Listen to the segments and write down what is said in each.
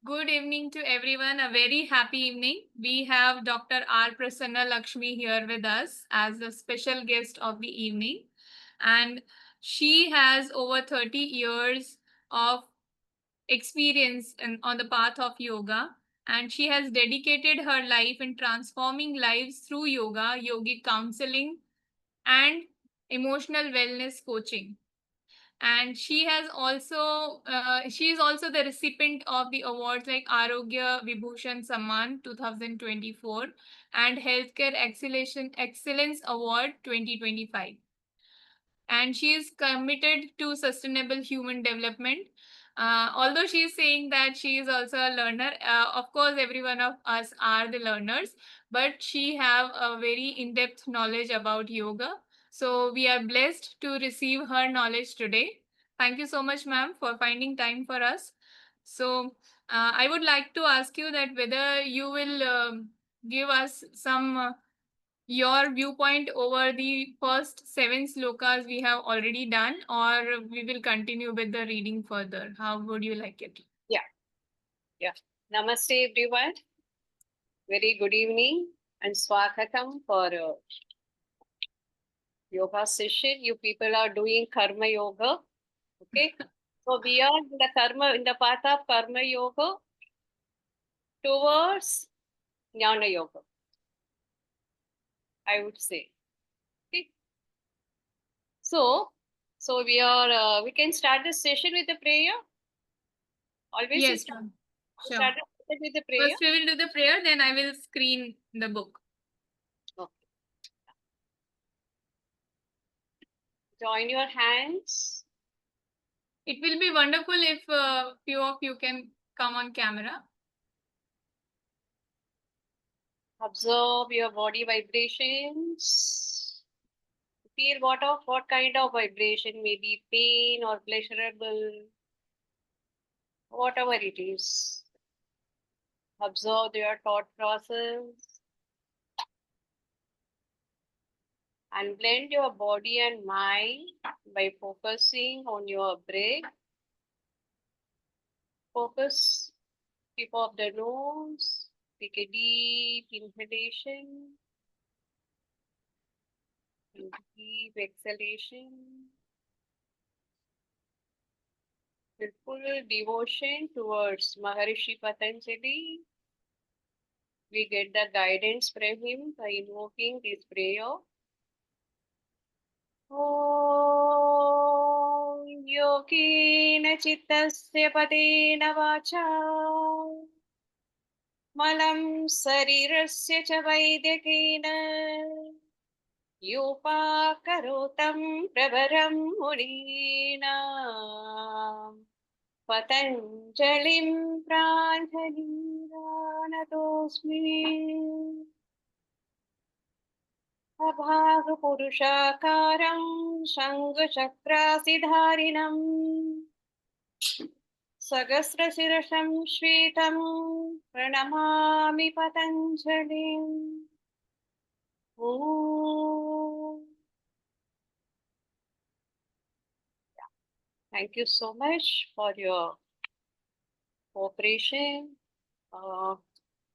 Good evening to everyone. A very happy evening. We have Dr. R. Prasanna Lakshmi here with us as the special guest of the evening. And she has over 30 years of experience on the path of yoga. And she has dedicated her life in transforming lives through yoga, yogic counseling, and emotional wellness coaching. And she has also she is also the recipient of the awards like Arogya Vibhushan Samman 2024 and Healthcare Excellence Award 2025, and she is committed to sustainable human development. Although she is saying that she is also a learner, of course, every one of us are the learners, but she have a very in-depth knowledge about yoga. So we are blessed to receive her knowledge today. Thank you so much, ma'am, for finding time for us. So I would like to ask you that whether you will give us some your viewpoint over the first 7 slokas we have already done, or we will continue with the reading further. How would you like it? Yeah. Namaste, everyone. Very good evening and swagatam for yoga session. You people are doing karma yoga. Okay. So we are in the path of karma yoga towards jnana yoga, I would say. Okay. So we can start this session with a prayer. Always Yes, start, ma'am. Sure. start the session with a prayer. First we will do the prayer, then I will screen the book. Okay. Join your hands. It will be wonderful if few of you can come on camera. Observe your body vibrations. Feel what kind of vibration, maybe pain or pleasurable, whatever it is. Observe your thought process and blend your body and mind by focusing on your breath. Focus tip of the nose. Take a deep inhalation and deep exhalation. With full devotion towards Maharishi Patanjali, we get the guidance from him by invoking this prayer. Om Yogena Chittasya Padena Vacha Malam Sarirasya Cha Vaidakena Yopakarotam Pravaram Murina Patanjalim Pranjaliranatosmi Abhagapurushakaram Shangachakrasiddharinam Sagasrasirasham Shvetam Pranamami Patanjalim. Om. Thank you so much for your cooperation.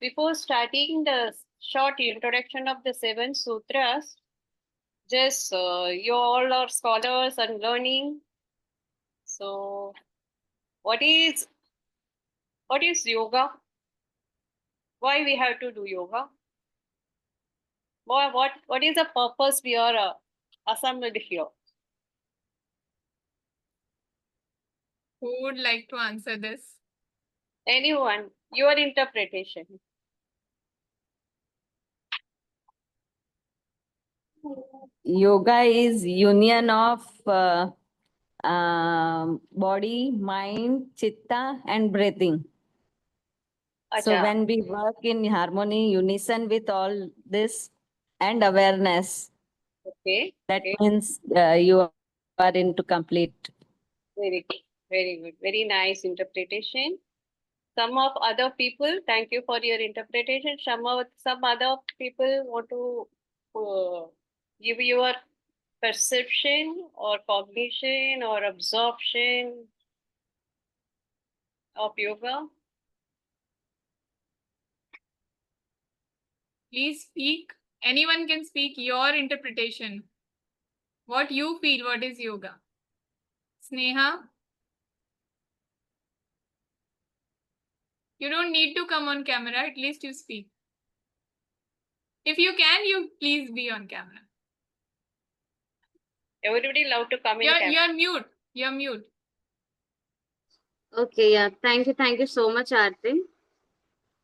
Before starting the short introduction of the 7 sutras, just you all are scholars and learning. So, what is yoga? Why we have to do yoga? What is the purpose we are assembled here? Who would like to answer this? Anyone, your interpretation. Yoga is union of body, mind, chitta, and breathing. So Acha. when we work in harmony, unison with all this and awareness, Okay. that Okay. means you are into complete. Very good. Very good. Very nice interpretation. Some of other people, thank you for your interpretation. Some other people want to give your perception or cognition or absorption of yoga. Please speak. Anyone can speak your interpretation. What you feel, what is yoga? Sneha? You don't need to come on camera, at least you speak. If you can, you please be on camera. Everybody love to come in camera. You're mute. You're mute. Okay, yeah. Thank you so much, Aarti.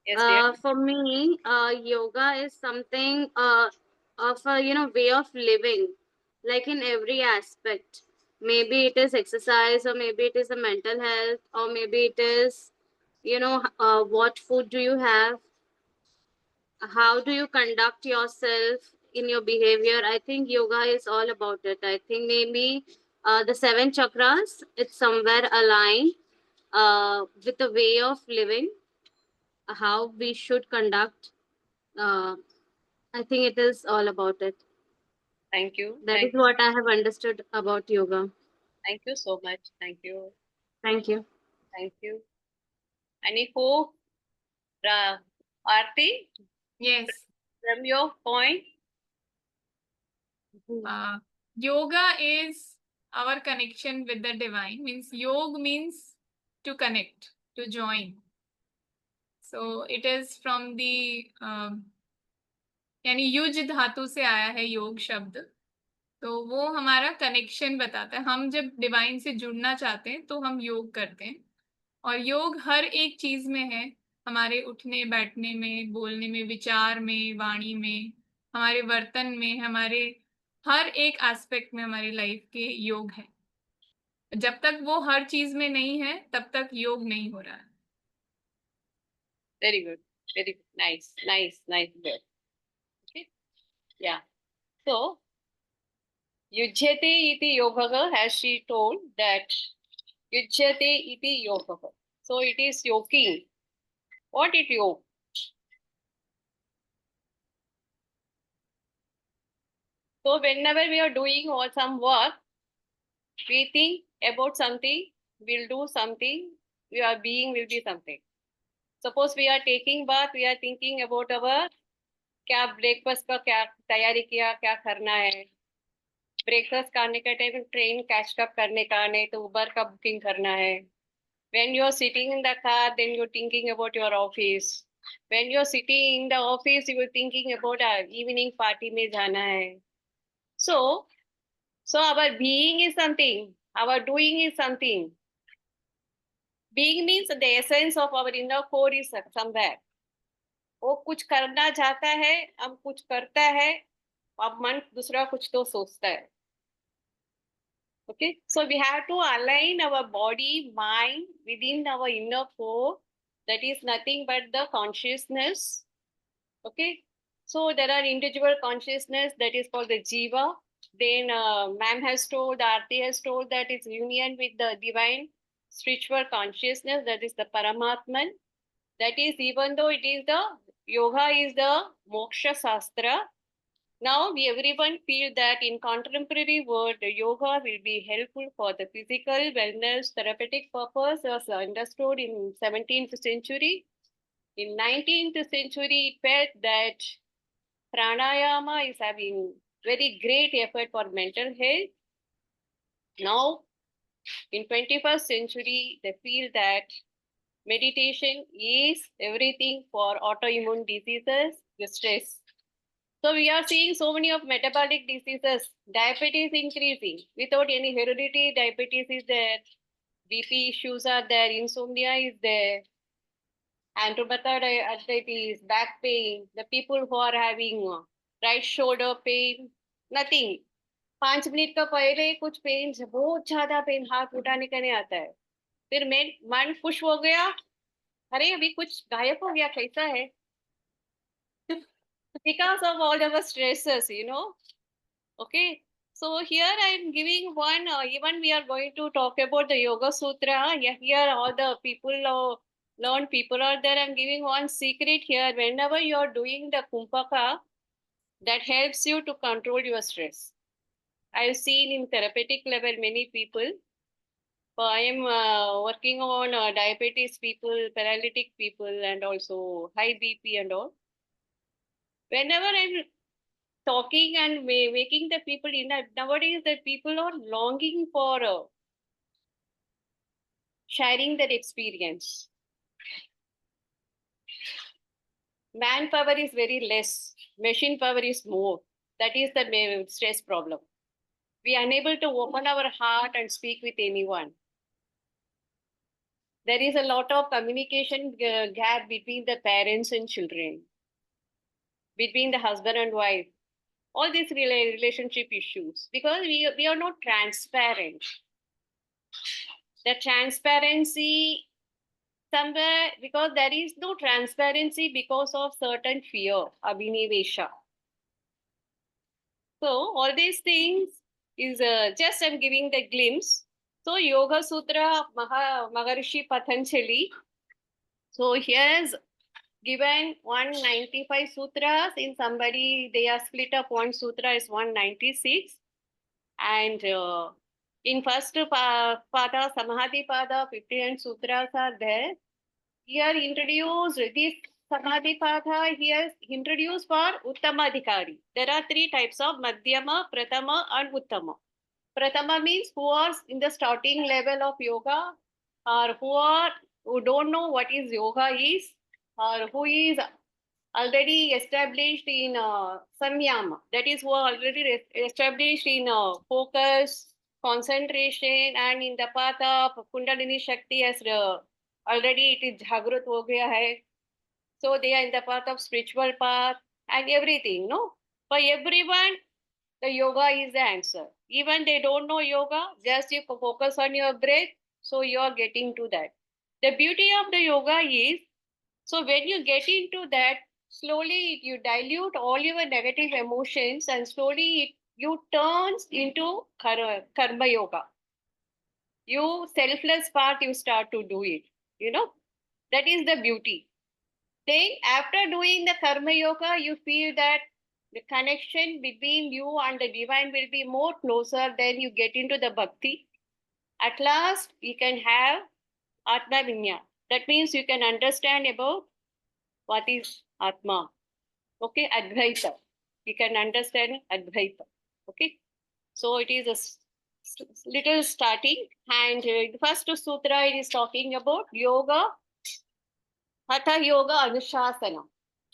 Yes, dear. For me, yoga is something of a way of living, like in every aspect. Maybe it is exercise, or maybe it is the mental health, or maybe it is what food do you have, how do you conduct yourself in your behavior. I think yoga is all about it. I think maybe the seven chakras, it's somewhere aligned with the way of living, how we should conduct. Uh, I think it is all about it. Thank you. That is what I have understood about yoga. Thank you so much. Thank you. Thank you. Thank you. Any hope, Aarti, Yes. from your point? Yoga is our connection with the divine. Means yog means to connect, to join. So it is from the यानी use धातु से आया है योग शब्द. तो वो हमारा कनेक्शन बताता है. हम जब डिवाइन से जुड़ना चाहते हैं तो हम योग करते हैं. और योग हर एक चीज में है. हमारे उठने बैठने में, बोलने में, विचार में, वाणी में, हमारे वर्तन में, हमारे हर एक एस्पेक्ट में हमारी लाइफ के योग है. जब तक वो हर चीज में नहीं है तब तक योग नहीं हो रहा है. Very good. Very good. Nice. Good. Okay. Yeah. So, yujyate iti yogaha, as she told that yujyate iti yogaha. So it is yoking. What it yoke? So whenever we are doing or some work, we think about something, we'll do something, our being will be something. Suppose we are taking bath, we are thinking about our क्या breakfast का क्या तैयारी किया, क्या करना है. Breakfast करने का टाइम ट्रेन कैच अप करने का, नहीं तो उबर का बुकिंग करना है. When you are sitting in the car, then you're thinking about your office. When you're sitting in the office, you are thinking about evening party में जाना है. So our being is something, our doing is something. Being means the essence of our inner core is somewhere. वो कुछ करना चाहता है, अब कुछ करता है, अब मन दूसरा कुछ तो सोचता है. Okay, so we have to align our body, mind within our inner core. That is nothing but the consciousness. Okay, so there are individual consciousness that is called the jiva. Then ma'am has told, Aarti has told that it's union with the divine spiritual consciousness, that is the Paramatman. That is, even though it is the yoga is the moksha shastra, now everyone feel that in contemporary world, the yoga will be helpful for the physical wellness therapeutic purpose as understood in 17th century. In 19th century, it felt that pranayama is having very great effort for mental health. Now, in 21st century, they feel that meditation is everything for autoimmune diseases, the stress. So we are seeing so many of metabolic diseases, diabetes increasing without any heredity. Diabetes is there, BP issues are there, insomnia is there, and rheumatoid arthritis, back pain, the people who are having right shoulder pain, nothing. 5 minute का पहले कुछ pen, बहुत ज्यादा pen, हाथ उठाने का नहीं आता है. फिर मन खुश हो गया, अरे अभी कुछ गायब हो गया, कैसा है? Because of all our stresses, Okay, so here I'm giving one, even we are going to talk about the Yoga Sutra. Here all the people, learned people are there. I'm giving one secret here. Whenever you're doing the Kumbhaka, that helps you to control your stress. I've seen in therapeutic level many people. I am working on diabetes people, paralytic people, and also high BP and all. Whenever I'm talking and making the people nowadays, that people are longing for sharing their experience. Manpower is very less, machine power is more. That is the stress problem. We are unable to open our heart and speak with anyone. There is a lot of communication gap between the parents and children, between the husband and wife, all these relationship issues, because we are not transparent. The transparency somewhere, because there is no transparency because of certain fear, abhinivesha. So all these things is just I'm giving the glimpse. So Yoga Sutra Maharishi Patanjali. So here's given 195 sutras. In somebody, they are split up. One sutra is 196. And in first pada, Samadhi pada, 15 sutras are there. Here introduced this Samadhi pada, here introduced for Uttamadhikari. There are three types of Madhyama, Prathama and Uttama. Prathama means who are in the starting level of yoga, or who don't know what is yoga is, or who is already established in samyama. That is who are already established in focus, concentration, and in the path of Kundalini Shakti as already it is Jagrut ho gaya hai. So they are in the path of spiritual path and everything, no? For everyone, the yoga is the answer. Even they don't know yoga, just you focus on your breath, so you are getting to that. The beauty of the yoga is, so when you get into that, slowly you dilute all your negative emotions and slowly you turns into karma yoga. You selfless part, you start to do it. You know, that is the beauty. Then after doing the karma yoga, you feel that the connection between you and the divine will be more closer. Then you get into the bhakti. At last, you can have Atma Vinya. That means you can understand about what is Atma. Okay, Advaita. You can understand Advaita. Okay, so it is a little starting. And the first sutra, it is talking about yoga. Hatha yoga anushasana.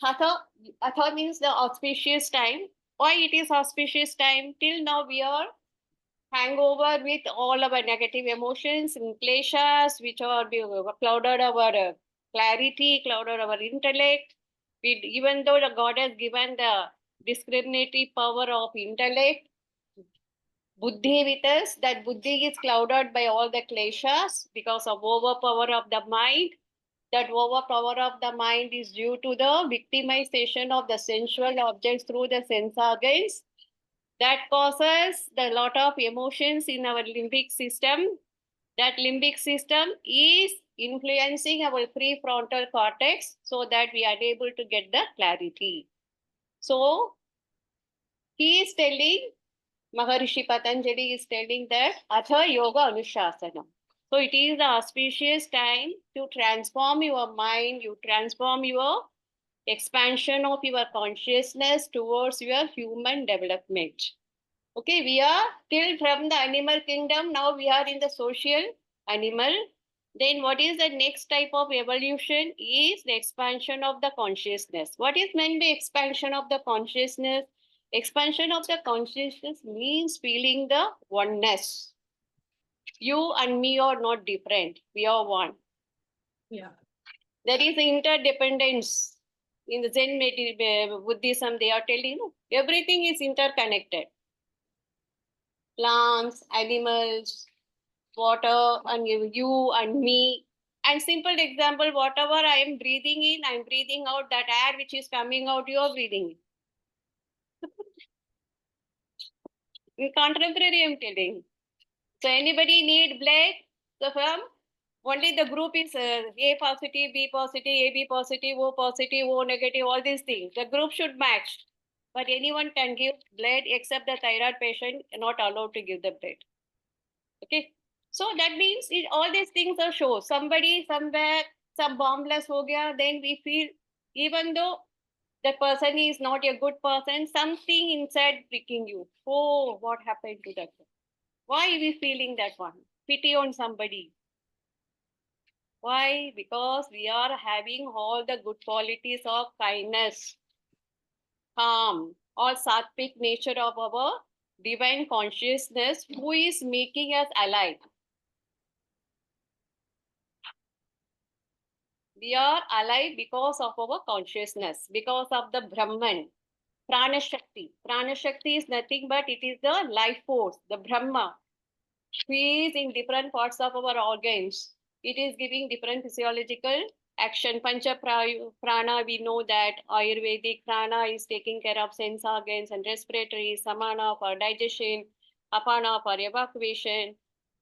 Hatha means the auspicious time. Why it is auspicious time? Till now we are hangover with all our negative emotions and kleshas, which are clouded our clarity, clouded our intellect. Even though the God has given the discriminatory power of intellect, buddhi with us, that buddhi is clouded by all the kleshas because of overpower of the mind. That overpower of the mind is due to the victimization of the sensual objects through the sense organs. That causes a lot of emotions in our limbic system. That limbic system is influencing our prefrontal cortex so that we are able to get the clarity. So he is telling, Maharishi Patanjali is telling that Atha Yoga Anushasana. So it is the auspicious time to transform your mind, you transform your expansion of your consciousness towards your human development. Okay, we are till from the animal kingdom, now we are in the social animal. Then what is the next type of evolution is the expansion of the consciousness. What is meant by expansion of the consciousness? Expansion of the consciousness means feeling the oneness. You and me are not different. We are one. Yeah. There is interdependence. In the Zen Buddhism, they are telling you everything is interconnected. Plants, animals, water, and you and me. And simple example, whatever I am breathing in, I am breathing out. That air which is coming out, you are breathing in. Contemporary, I am telling. So anybody need blood? So from only the group is A positive, B positive, AB positive, O positive, O negative, all these things. The group should match. But anyone can give blood except the thyroid patient not allowed to give the blood. Okay. So that means all these things are show. Somebody somewhere, some bombless ho gaya, then we feel, even though That person is not a good person, something inside pricking you. Oh, what happened to that? Why are we feeling that one? Pity on somebody. Why? Because we are having all the good qualities of kindness, calm, or sattvic nature of our divine consciousness who is making us alive. We are alive because of our consciousness, because of the Brahman, Prana Shakti. Prana Shakti is nothing but it is the life force, the Brahma, who is in different parts of our organs. It is giving different physiological action. Prana, we know that Ayurvedic prana is taking care of sense organs and respiratory, samana for digestion, apana for evacuation,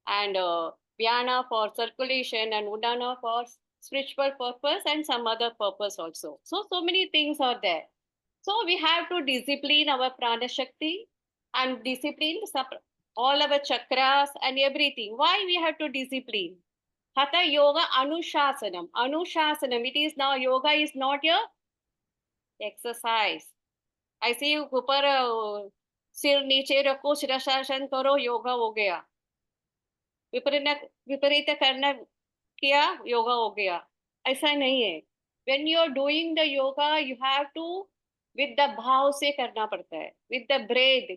and vyana for circulation, and udana for spiritual purpose and some other purpose also. So many things are there. So we have to discipline our prana shakti and discipline all our chakras and everything. Why we have to discipline? Hatha yoga anushasanam. Anushasanam. It is now yoga is not a exercise. I see ऊपर सिर नीचे रखो शीर्षासन करो योगा हो गया. विपरीत विपरीत करना किया योगा हो गया. ऐसा नहीं है. When you are doing the yoga, you have to with the भाव से करना पड़ता है. With the breath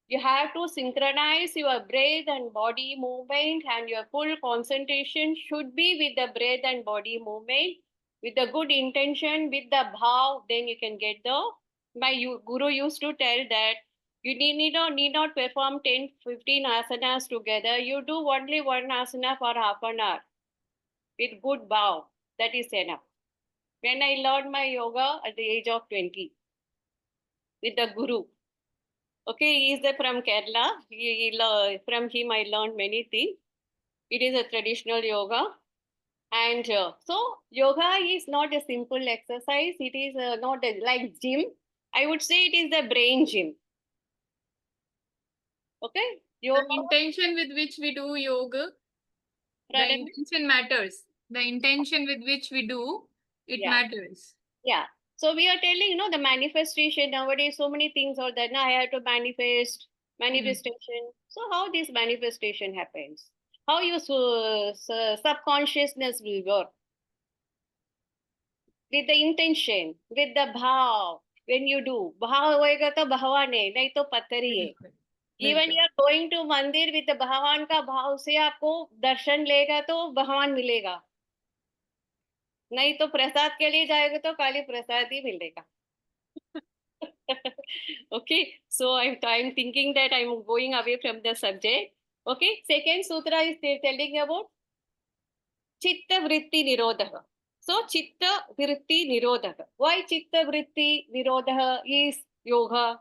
you have to synchronize your breath and body movement, and your full concentration should be with the breath and body movement with the good intention, with the bhav. Then you can get the. My guru used to tell that you need not perform 10, 15 asanas together. You do only one asana for half an hour with good bhav. That is enough. When I learned my yoga at the age of 20 with the guru. Okay, he is from Kerala. From him I learned many things. It is a traditional yoga. And so yoga is not a simple exercise. It is not like gym. I would say it is the brain gym. Okay? Yoga. The intention with which we do yoga, the Pardon? intention matters. The intention with which we do, it Yeah. matters. Yeah. So we are telling, the manifestation nowadays, so many things are there. Now I have to manifestation. So how this manifestation happens? How your subconsciousness will work? With the intention, with the bhav, when you do. Bhav hoega to bhavaन है, नहीं तो पत्थर ही है. Even you are going to मंदिर with the भगवान का भाव से आपको दर्शन लेगा तो भगवान मिलेगा. नहीं तो प्रसाद के लिए जाएगा तो खाली प्रसाद ही मिलेगा. Okay, so I'm thinking that I'm going away from the subject. Okay, second sutra is telling about chitta vritti nirodha. So chitta vritti nirodha. Why chitta vritti nirodha is yoga?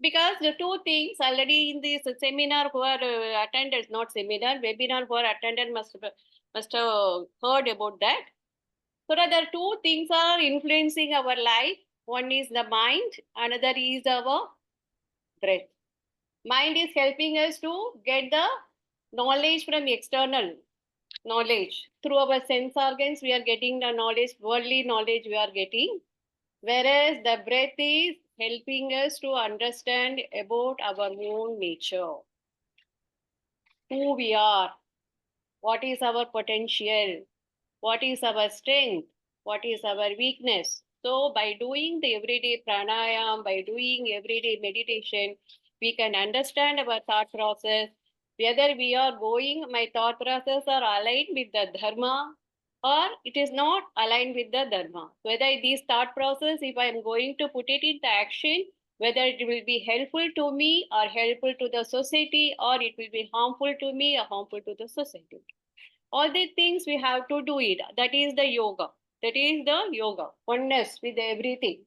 Because the two things already in this seminar who are attended, not seminar, webinar who are attended must have heard about that. So the two things are influencing our life. One is the mind, another is our breath. Mind is helping us to get the knowledge from external knowledge. Through our sense organs, we are getting the knowledge, worldly knowledge we are getting. Whereas the breath is helping us to understand about our own nature. Who we are, what is our potential, what is our strength, what is our weakness. So by doing the everyday pranayam, by doing everyday meditation, we can understand our thought process, whether we are going, my thought process are aligned with the dharma or it is not aligned with the dharma. Whether this thought process, if I am going to put it into action, whether it will be helpful to me or helpful to the society, or it will be harmful to me or harmful to the society. All these things we have to do it. That is the yoga. That is the yoga. Oneness with everything.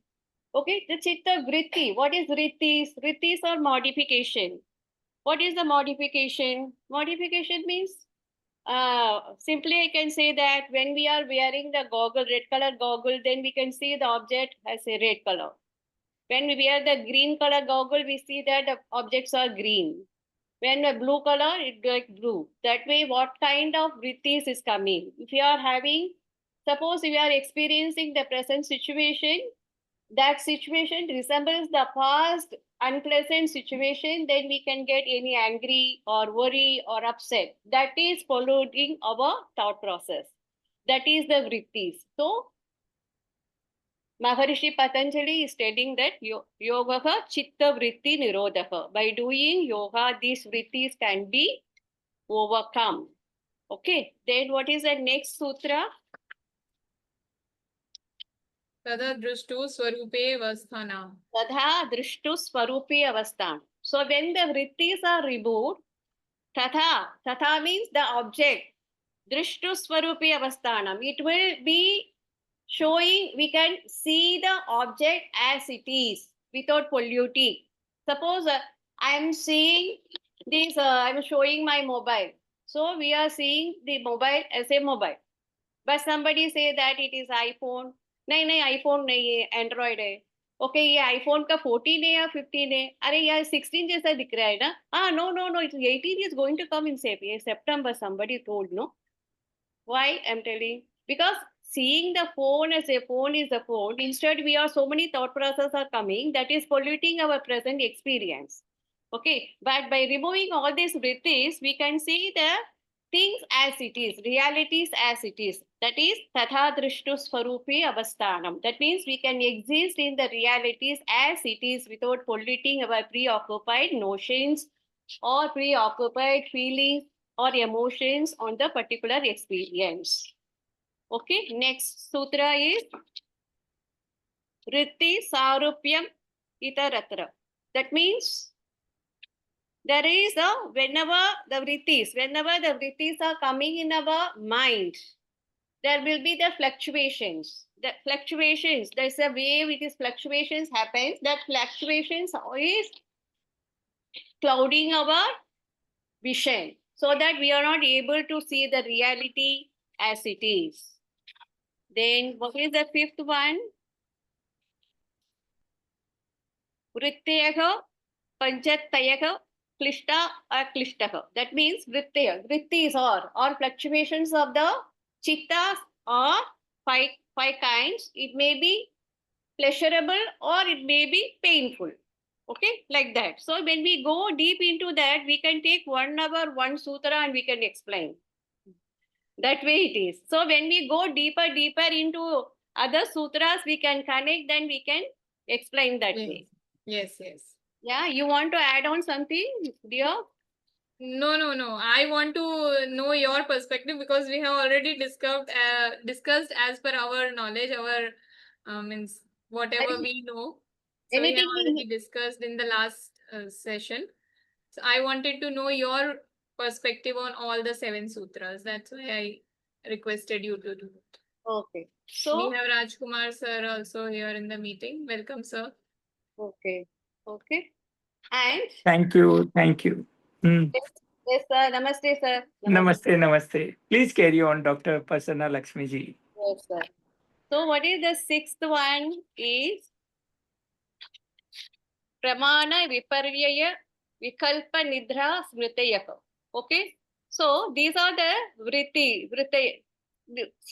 Okay, the chitta vritti. What is vrittis? Vrittis are modification. What is the modification? Modification means simply I can say that when we are wearing the goggle, red color goggle, then we can see the object as a red color. When we wear the green color goggle, we see that the objects are green. When a blue color, it like blue. That way, what kind of vrittis is coming? If you are having Suppose we are experiencing the present situation, that situation resembles the past unpleasant situation, then we can get any angry or worry or upset. That is following our thought process. That is the vrittis. So, Maharishi Patanjali is stating that yoga chitta vritti nirodha. By doing yoga, these vrittis can be overcome. Okay, then what is the next sutra? Tada drushtu swarupe vasthana. Tadha drishtu swarupi avasthan. So when the vrittis are removed, tatha means the object. Drishtu swarupi avasthanam. It will be showing, we can see the object as it is without polluting. Suppose I am seeing this, I am showing my mobile. So we are seeing the mobile as a mobile. But somebody say that it is iPhone. नहीं iPhone नहीं है, Android है. Okay ये iPhone का 14 है या 15 है. अरे यार 16 जैसा दिख रहा है ना. No, it's 18 is going to come in September. Somebody told, no. Why I'm telling? Because seeing the phone as a phone is a phone. Instead, we are so many thought processes are coming that is polluting our present experience. Okay, but by removing all these vrittis, we can see the things as it is, realities as it is. That is tatha drishtu swarupi avasthanam. That means we can exist in the realities as it is without polluting our preoccupied notions or preoccupied feelings or emotions on the particular experience. Okay, next sutra is Vritti Sarupyam Itaratra. That means there is whenever the vrittis are coming in our mind, there will be the fluctuations. The fluctuations, there's a wave, it is fluctuations happens. That fluctuations is clouding our vision so that we are not able to see the reality as it is. Then what is the fifth one? Vritteyaha panchatayaha klishta aklishtah. That means vrittis or fluctuations of the chittas are five kinds. It may be pleasurable or it may be painful. Okay, like that. So when we go deep into that, we can take 1 hour, 1 sutra and we can explain. That way it is. So when we go deeper into other sutras, we can connect, then we can explain that way. Yes. Yeah, you want to add on something, dear? No. I want to know your perspective because we have already discussed as per our knowledge, our means whatever we know. So we have Anything already discussed in the last session. So I wanted to know your perspective on all the 7 sutras. That's why I requested you to do it. Okay. We So have Rajkumar sir also here in the meeting. Welcome, sir. okay. And Thank you. yes, sir. Namaste, sir. Namaste. Please carry on, Dr. Prasanna Lakshmi ji. Yes, sir. So what is the sixth one is Pramana Viparyaya Vikalpa Nidra Smritayaka. Okay. So these are the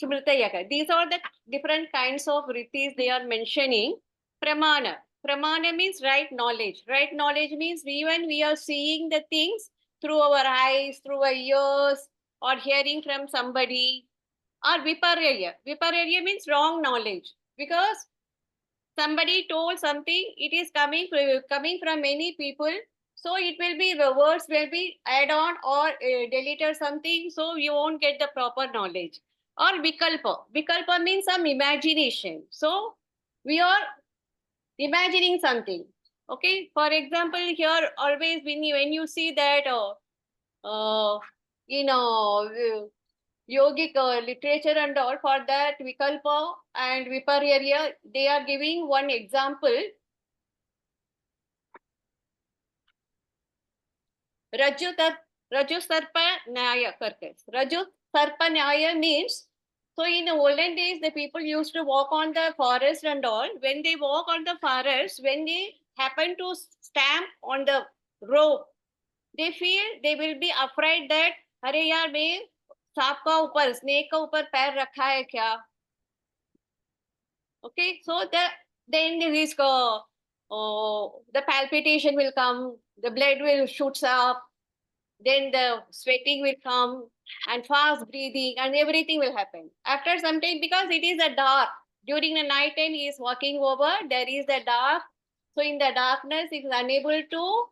Smritayaka. These are the different kinds of vrittis they are mentioning. Pramana. Pramana means right knowledge. Right knowledge means even we are seeing the things through our eyes, through our ears, or hearing from somebody. Or Viparyaya. Viparyaya means wrong knowledge. Because somebody told something, it is coming from many people. So it will be, the words will be add on or deleted something. So you won't get the proper knowledge. Or Vikalpa. Vikalpa means some imagination. So we are imagining something. Okay. For example, here always when you see that, yogic literature and all, for that Vikalpa and Viparyaya, they are giving one example. Raju Sarpa Nyaya karke. Raju Sarpa Nyaya means, so in the olden days, the people used to walk on the forest and all. When they walk on the forest, when they happen to stamp on the rope, they feel they will be afraid that, अरे यार मैं सांप का ऊपर, snake का ऊपर पैर रखा है क्या? Okay, so then the palpitation will come, the blood will shoots up, then the sweating will come, and fast breathing, and everything will happen. After some time, because it is a dark, during the night time he is walking over, there is the dark. So in the darkness, he is unable to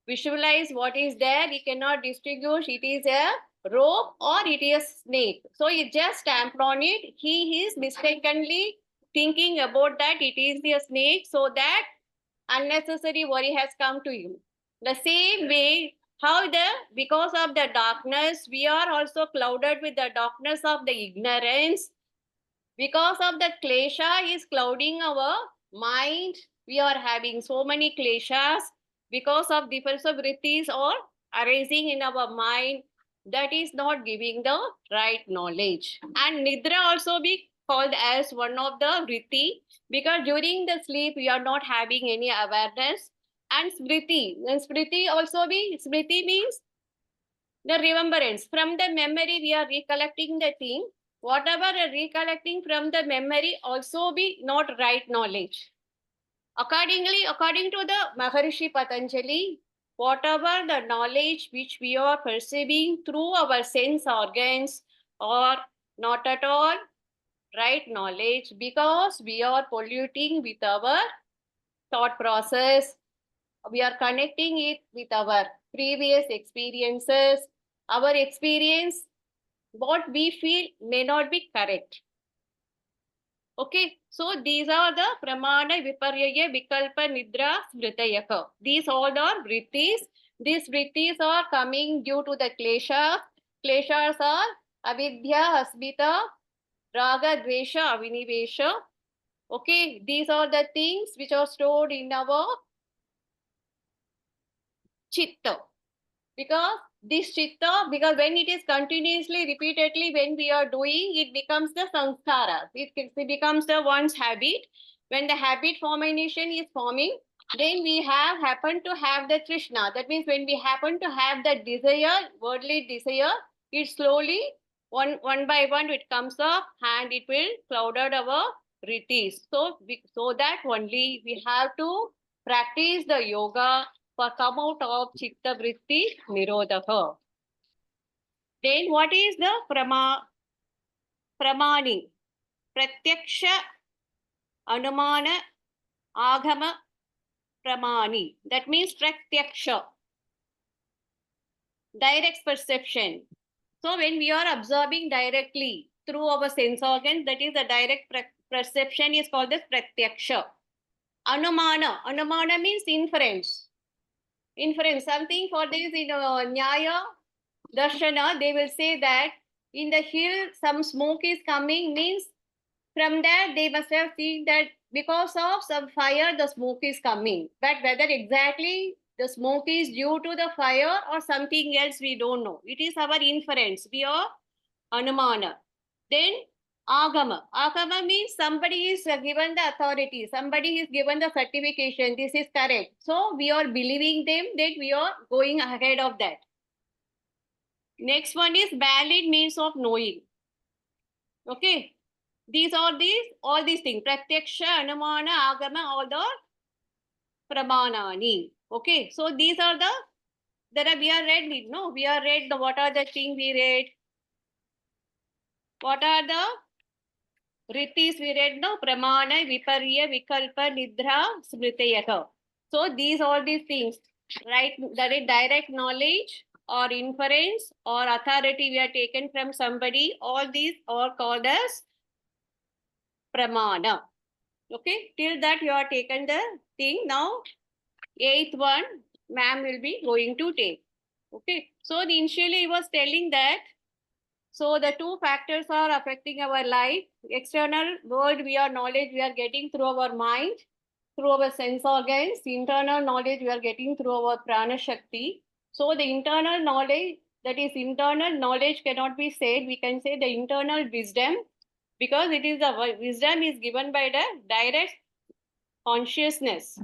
visualize what is there. He cannot distinguish it is a rope or it is snake. So he just stamped on it. He is mistakenly thinking about that it is a snake, so that unnecessary worry has come to him. The same way, how because of the darkness, we are also clouded with the darkness of the ignorance. Because of the klesha is clouding our mind. We are having so many kleshas because of difference of vrittis or arising in our mind, that is not giving the right knowledge. And nidra also be called as one of the vritti, because during the sleep we are not having any awareness. And smriti also be, smriti means the remembrance. From the memory we are recollecting the thing. Whatever recollecting from the memory also be not right knowledge. Accordingly, according to the Maharishi Patanjali, whatever the knowledge which we are perceiving through our sense organs are not at all right knowledge, because we are polluting with our thought process. We are connecting it with our previous experiences. Our experience, what we feel may not be correct. Okay, so these are the pramana, viparyaya, vikalpa, nidra, smritayaka. These all are vrittis. These vrittis are coming due to the klesha. Kleshas are avidya, asmita, raga, dvesha, avinivesha. Okay, these are the things which are stored in our chitta. Because this chitta, because when it is continuously, repeatedly, when we are doing, it becomes the sanskara. It becomes the one's habit. When the habit formation is forming, then we have happened to have the trishna. That means when we happen to have the desire, worldly desire, it slowly, one by one, it comes up and it will cloud out our ritis. So that only we have to practice the yoga for come out of chitta vritti nirodha. Then what is the pramani? Pratyaksha, anumana, agama, pramani. That means pratyaksha, direct perception. So when we are observing directly through our sense organs, that is the direct perception is called as pratyaksha. Anumana means inference. Inference, something for this in Nyaya, Darshana, they will say that in the hill some smoke is coming, means from that they must have seen that because of some fire the smoke is coming. But whether exactly the smoke is due to the fire or something else, we don't know. It is our inference. We are anumana. Then agama. Agama means somebody is given the authority. Somebody is given the certification. This is correct. So we are believing them, that we are going ahead of that. Next one is valid means of knowing. Okay. These are all these things. Pratyaksha, anumana, agama, all the pramanani. Okay. So these are we are read, no? We are read what are the things we read? What are the Ritis we read, no? Pramana, Viparya, Vikalpa, Nidra, Smritayaka. So these all these things, right? That is direct knowledge or inference or authority we are taken from somebody. All these are called as Pramana. Okay, till that you are taken the thing. Now, 8th one, ma'am will be going to take. Okay, so initially he was telling that. So the two factors are affecting our life. External world, we are knowledge we are getting through our mind, through our sense organs. Internal knowledge we are getting through our prana shakti. So the internal knowledge, that is internal knowledge cannot be said. We can say the internal wisdom, because it is the wisdom is given by the direct consciousness.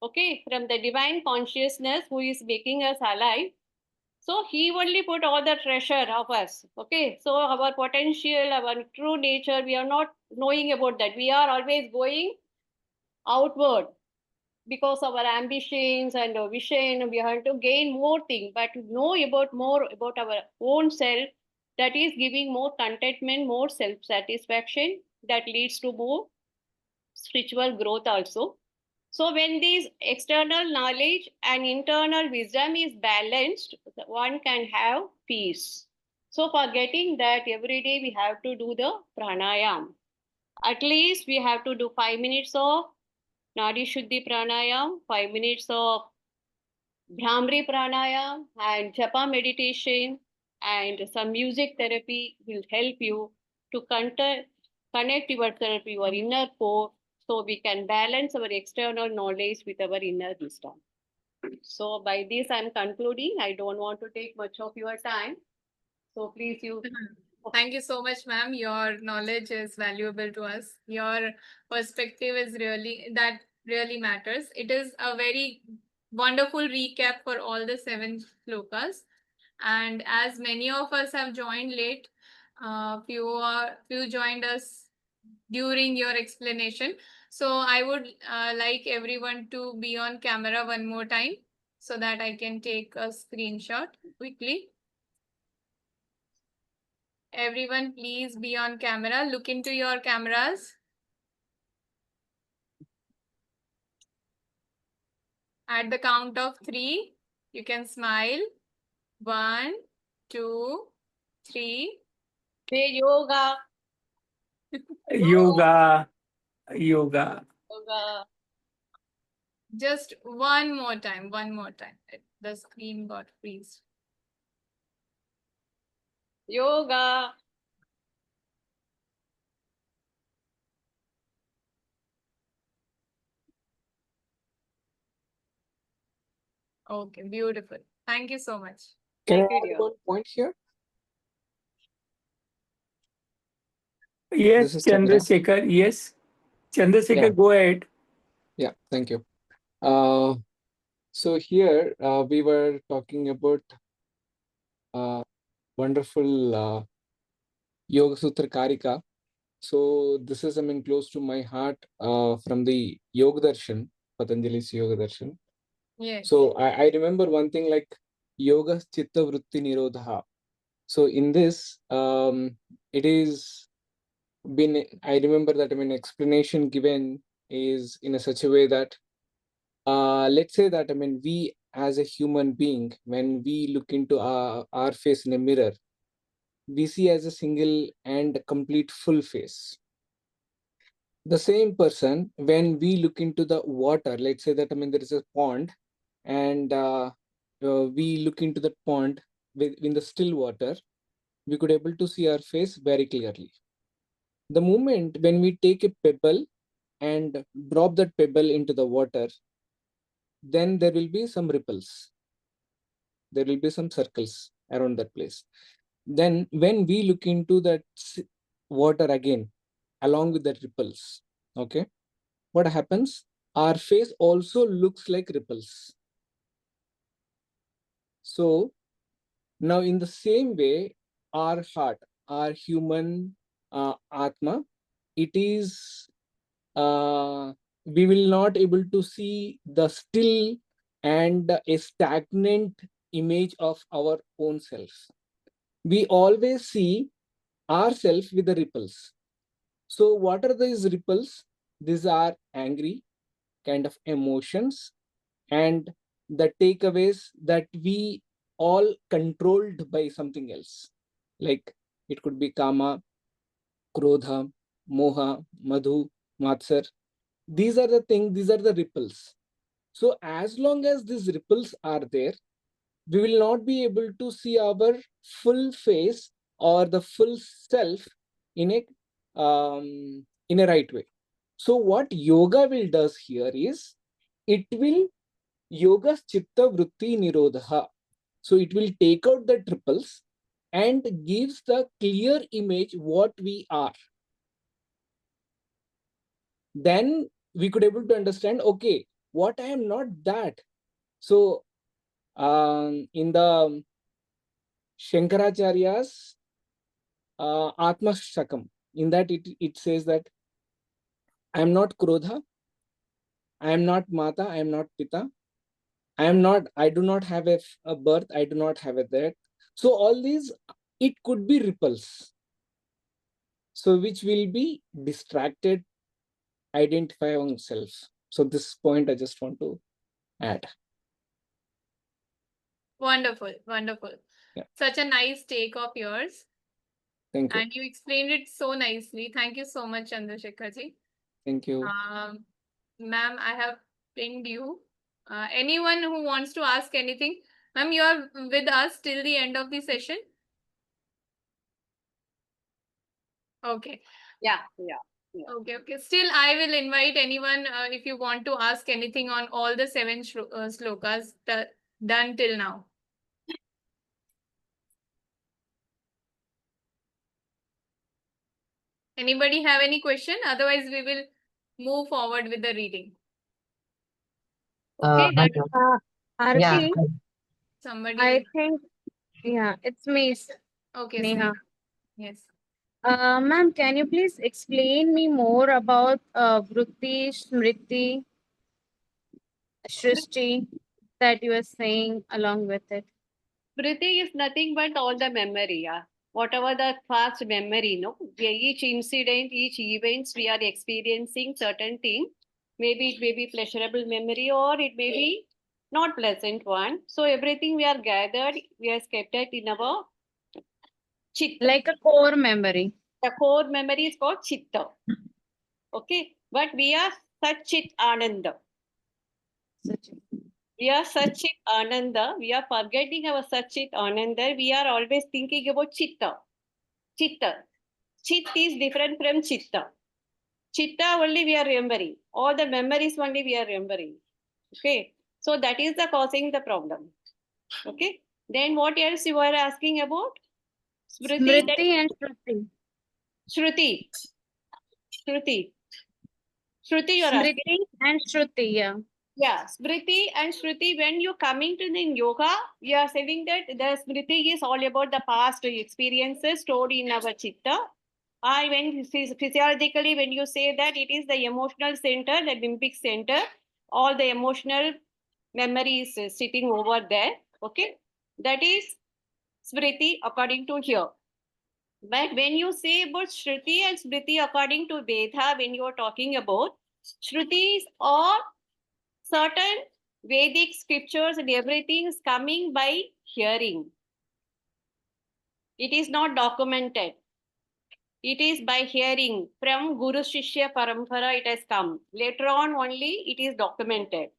Okay, from the divine consciousness who is making us alive. So he only put all the treasure of us. Okay. So our potential, our true nature, we are not knowing about that. We are always going outward because our ambitions and our vision, we have to gain more things, but to know about more about our own self, that is giving more contentment, more self-satisfaction, that leads to more spiritual growth also. So when these external knowledge and internal wisdom is balanced, one can have peace. So for getting that, every day we have to do the pranayam. At least we have to do 5 minutes of Nadi Shuddhi pranayam, 5 minutes of Brahmari pranayam and japa meditation and some music therapy will help you to connect yourself, your inner core, so we can balance our external knowledge with our inner wisdom. So by this, I'm concluding. I don't want to take much of your time. So please, you. Thank you so much, ma'am. Your knowledge is valuable to us. Your perspective is really matters. It is a very wonderful recap for all the 7 slokas. And as many of us have joined late, few joined us during your explanation. So I would like everyone to be on camera one more time so that I can take a screenshot quickly. Everyone, please be on camera. Look into your cameras. At the count of 3, you can smile. 1, 2, 3. Say yoga. Yoga, yoga. Yoga. Just one more time. The screen got freezed. Yoga. Okay, beautiful. Thank you so much. Can I Thank you, add dear. one point here? Yes, This is Chandra. Chandrasekhar. Yes. Chandrasekhar, Yeah. go ahead. Yeah, thank you. So here we were talking about wonderful Yoga Sutra Karika. So this is, I mean, close to my heart from the Yoga Darshan, Patanjali's Yoga Darshan. Yes. So I remember one thing like Yoga Chitta Vritti Nirodha. So in this, it is been, I remember that, I mean, explanation given is in a such a way that let's say that, I mean, we as a human being, when we look into our face in a mirror, we see as a single and complete full face. The same person, when we look into the water, let's say that, I mean, there is a pond, and we look into the pond in the still water, we could able to see our face very clearly. The moment when we take a pebble and drop that pebble into the water, then there will be some ripples. There will be some circles around that place. Then when we look into that water again, along with the ripples, okay, what happens? Our face also looks like ripples. So now in the same way, our heart, our human Atma, it is, we will not able to see the still and a stagnant image of our own self. We always see ourselves with the ripples. So what are these ripples? These are angry kind of emotions and the takeaways that we all controlled by something else. Like it could be kama, krodha, moha, madhu, matsar. These are the things, these are the ripples. So as long as these ripples are there, we will not be able to see our full face or the full self in a right way. So what yoga will does here is it will yoga chitta vritti nirodha. So it will take out the triples and gives the clear image what we are. Then we could able to understand, okay, what I am not that. So in the Shankaracharya's Atma Shakam. In that it says that I am not Krodha, I am not Mata, I am not Pita, I do not have a birth, I do not have a death. So all these, it could be ripples. So which will be distracted, identify oneself. So this point I just want to add. Wonderful, wonderful. Yeah. Such a nice take of yours. Thank you. And you explained it so nicely. Thank you so much, Chandrasekhar ji. Thank you. Ma'am, I have pinged you. Anyone who wants to ask anything? Ma'am, you are with us till the end of the session? Okay. Yeah. Okay, okay. Still, I will invite anyone if you want to ask anything on all the 7 slokas done till now. Anybody have any question? Otherwise, we will move forward with the reading. Okay, Hi, that ma'am. Yeah, Arti, somebody. I think, yeah, it's me, Okay, Neha. yes. Ma'am, can you please explain me more about Vritti, Smriti, Shrishti that you are saying along with it? Smriti is nothing but all the memory, yeah. Whatever the past memory, no? Each incident, each events we are experiencing certain thing. Maybe it may be pleasurable memory or it may be not pleasant one. So everything we are gathered, we are kept it in our chitta. Like a core memory. The core memory is called chitta. Okay, but we are Satchit Ananda. We are Satchit Ananda. We are forgetting our Satchit Ananda. We are always thinking about Chitta. Chitta. Chit is different from Chitta. Chitta only we are remembering. All the memories only we are remembering. Okay. So that is the causing the problem. Okay. Then what else you are asking about? Smriti. Smriti and Shruti. Shruti. Shruti. Shruti you are asking. Smriti and Shruti, yeah. Yeah, Smriti and Shruti, when you're coming to the yoga, we are saying that the Smriti is all about the past experiences stored in our chitta. When physiologically, when you say that it is the emotional center, the limbic center, all the emotional memories sitting over there. Okay, that is Smriti according to here. But when you say about Shruti and Smriti according to Veda, when you are talking about Shrutis or certain Vedic scriptures and everything is coming by hearing. It is not documented. It is by hearing from Guru Shishya Parampara it has come. Later on only it is documented.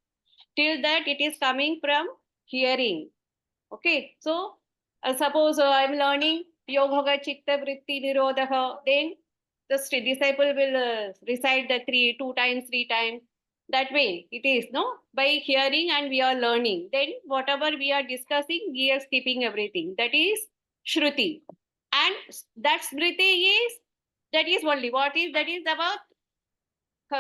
Till that it is coming from hearing. Okay, so suppose I am learning Yoga Chitta Vritti Nirodha, then the disciple will recite the 2 times, 3 times. That way it is, no? By hearing and we are learning. Then whatever we are discussing, we are skipping everything. That is Shruti. And that Smriti is, that is only what is, that is about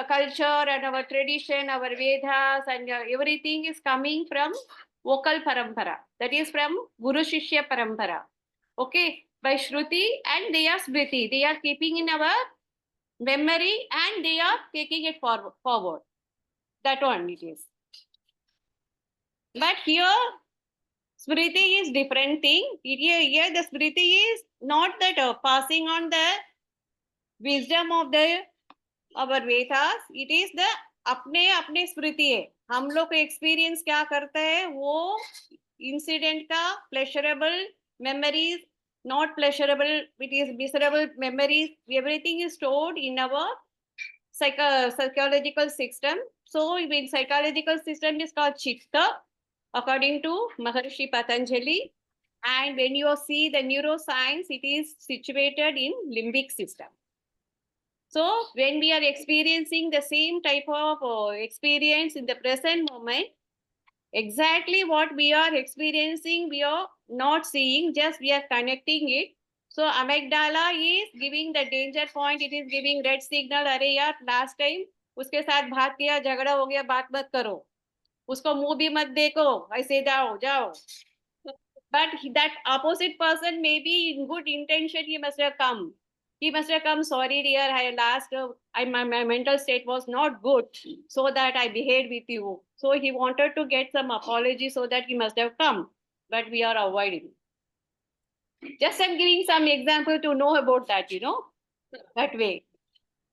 culture and our tradition, our Vedas and everything is coming from vocal parampara. That is from Guru Shishya parampara. Okay, by Shruti and they are Smriti. They are keeping in our memory and they are taking it forward. That one it is. But here, Smriti is different thing. Here the Smriti is not that passing on the wisdom of the our Vedas. It is the अपने अपने स्मृति है. हम लोग का experience क्या करता है, वो इंसिडेंट का pleasurable memories, not pleasurable, it is miserable memories, everything is stored in our psychological system. So in psychological system is called chitta according to Maharishi Patanjali. And when you see the neuroscience, it is situated in limbic system. So when we are experiencing the same type of experience in the present moment, exactly what we are experiencing, we are not seeing, just we are connecting it. So amygdala is giving the danger point, it is giving red signal, अरे यार last time उसके साथ बात किया, झगड़ा हो गया, बात मत करो, उसको मुंह भी मत देखो, ऐसे जाओ जाओ. But that opposite person may be in good intention, he must have come. He must have come, sorry dear, I last, my mental state was not good, so that I behaved with you. So he wanted to get some apology, so that he must have come. But we are avoiding. Just I'm giving some example to know about that, that way.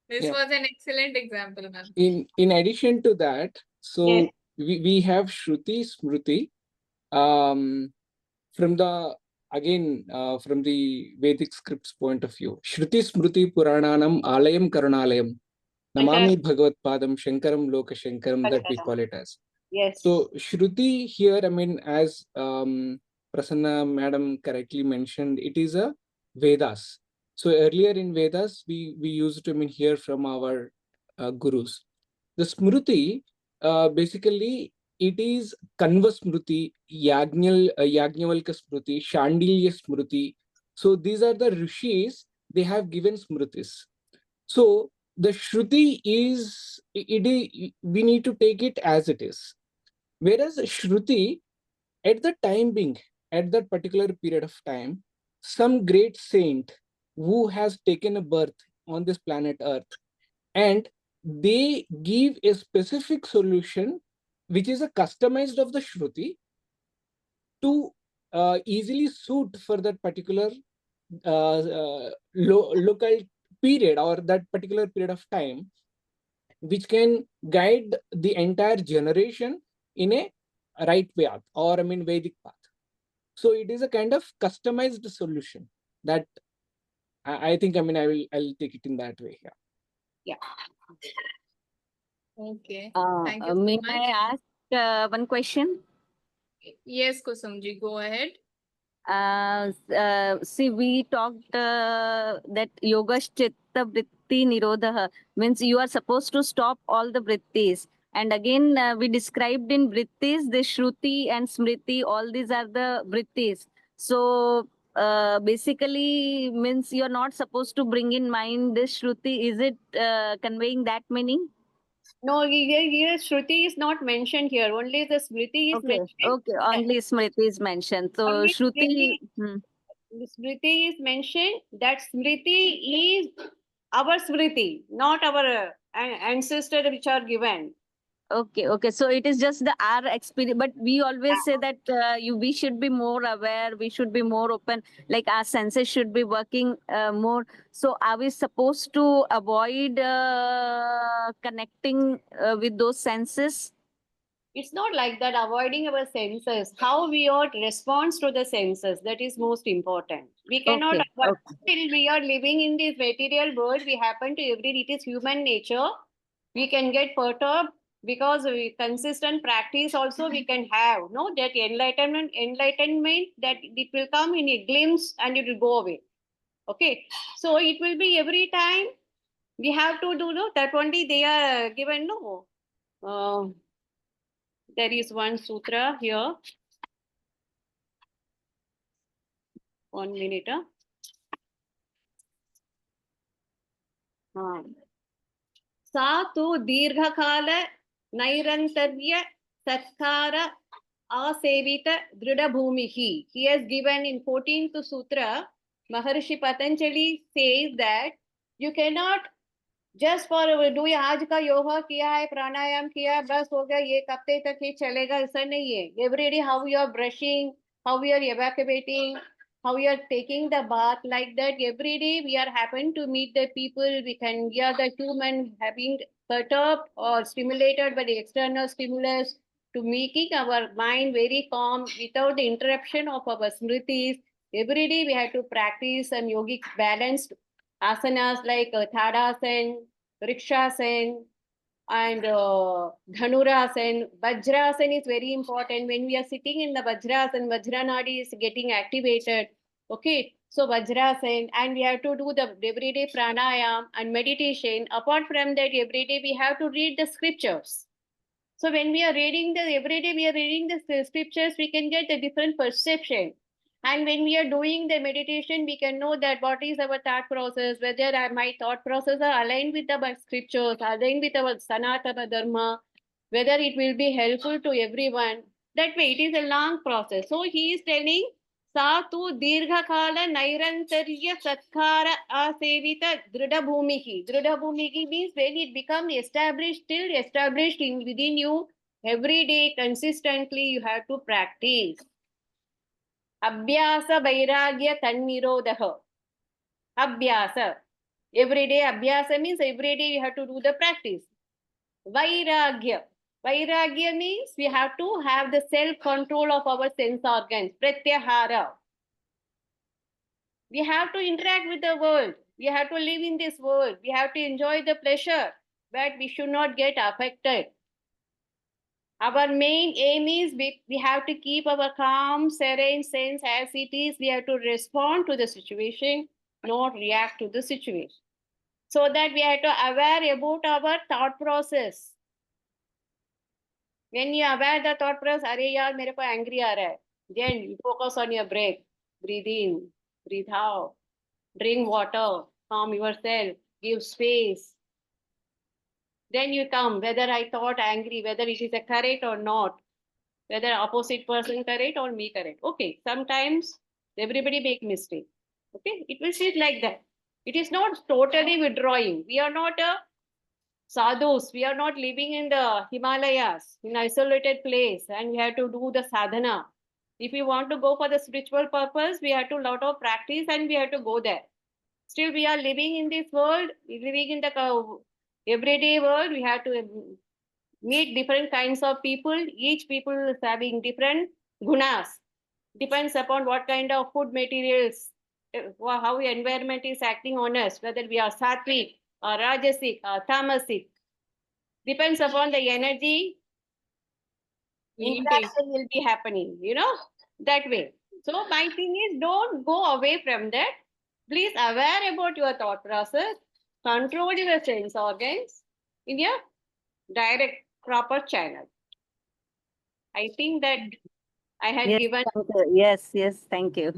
This Yeah. was an excellent example, ma'am. In addition to that, so Yes. we have Shruti Smriti. From the from the Vedic scripts point of view, Shruti Smriti Purananam Alayam Karunalayam Namami Bhagavad Padam Shankaram Loka Shankaram, that we call it as. Yes. So Shruti here, I mean, as Prasanna madam correctly mentioned, it is a Vedas. So earlier in Vedas, we used to hear from our gurus. The Smruti, basically, it is Kanva Smruti, Yajnavalkya Smruti, Shandilya Smruti. So these are the rishis, they have given Smrutis. So the Shruti is, we need to take it as it is. Whereas Shruti, at the time being, at that particular period of time, some great saint who has taken a birth on this planet Earth, and they give a specific solution, which is a customized of the Shruti, to easily suit for that particular local period or that particular period of time, which can guide the entire generation in a right path, or I mean Vedic path. So it is a kind of customized solution that I think, I mean, I'll take it in that way. Yeah. Okay. Thank you so May much. I ask one question? Yes, Kusumji, go ahead. See, we talked that yoga chitta vritti nirodha means you are supposed to stop all the vrittis. And again, we described in vrittis, the shruti and smriti, all these are the vrittis. So basically means you're not supposed to bring in mind this shruti. Is it conveying that meaning? No, here Shruti is not mentioned here. Only the Smriti is Okay, mentioned. okay. Only smriti is mentioned. So Only shruti. Smriti is mentioned. That Smriti is our Smriti, not our ancestor which are given. Okay, okay. So it is just the our experience, but we always say that we should be more aware, we should be more open, like our senses should be working more. So are we supposed to avoid connecting with those senses? It's not like that, avoiding our senses. How we ought response to the senses, that is most important. We cannot Okay, avoid. okay. Till we are living in this material world, we happen to it is human nature. We can get perturbed because we consistent practice also we can have. No, that enlightenment that it will come in a glimpse and it will go away. Okay. So it will be every time we have to do no, that only they are given no. There is one sutra here. 1 minute. सा तु दीर्घकाल नैरन्तर्य सत्कार aseviта dridabhumihi. He has given in 14th sutra, Maharishi Patanjali says that you cannot just for do आज का योगा किया है, प्राणायाम किया है, बस हो गया, ये कब तक ये चलेगा, ऐसा नहीं है. Every day how you are brushing, how you are evacuating, how you are taking the bath, like that every day we are happen to meet the people, we are the human having perturbed or stimulated by the external stimulus to making our mind very calm without the interruption of our smritis. Every day we have to practice and yogic balanced asanas like Thadasana, Rikshasana, and Dhanurasana. Vajrasana is very important. When we are sitting in the Vajrasana, Vajranadi is getting activated. Okay, so Vajrasana, and we have to do the everyday pranayam and meditation. Apart from that, every day we have to read the scriptures. So when we are reading every day we are reading the scriptures, we can get a different perception. And when we are doing the meditation, we can know that what is our thought process, whether my thought process are aligned with the scriptures, aligned with our Sanatana Dharma, whether it will be helpful to everyone. That way, it is a long process. So he is telling सा तु दीर्घकाल नैरन्तर्य सत्कार asevita dridabhumihi. Dridabhumihi means when it becomes established, still established within you, every day consistently you have to practice. Abhyasa vairagya tannirodha. Abhyasa. Every day abhyasa means every day you have to do the practice. Vairagya. Vairagya means we have to have the self-control of our sense organs. Pratyahara. We have to interact with the world. We have to live in this world. We have to enjoy the pleasure, but we should not get affected. Our main aim is we have to keep our calm, serene sense as it is. We have to respond to the situation, not react to the situation. So that we have to aware about our thought process. When you aware the thought process, अरे यार मेरे को angry आ रहा है. Then you focus on your breath. Breathe in, breathe out. Drink water, calm yourself, give space. Then you come, whether I thought angry, whether it is a correct or not, whether opposite person correct or me correct. Okay, sometimes everybody make mistake. Okay, it will sit like that. It is not totally withdrawing. We are not a sadhus. We are not living in the Himalayas, in isolated place, and we have to do the sadhana. If we want to go for the spiritual purpose, we have to lot of practice and we have to go there. Still, we are living in this world, living in the everyday world. We have to meet different kinds of people. Each people is having different gunas. Depends upon what kind of food materials, how the environment is acting on us, whether we are sattvic or rajasic or tamasic. Depends upon the energy. Interaction will be happening, that way. So my thing is, don't go away from that. Please aware about your thought process. Control your sense organs in your direct, proper channel. I think that I had Yes, given. thank you. Yes, thank you.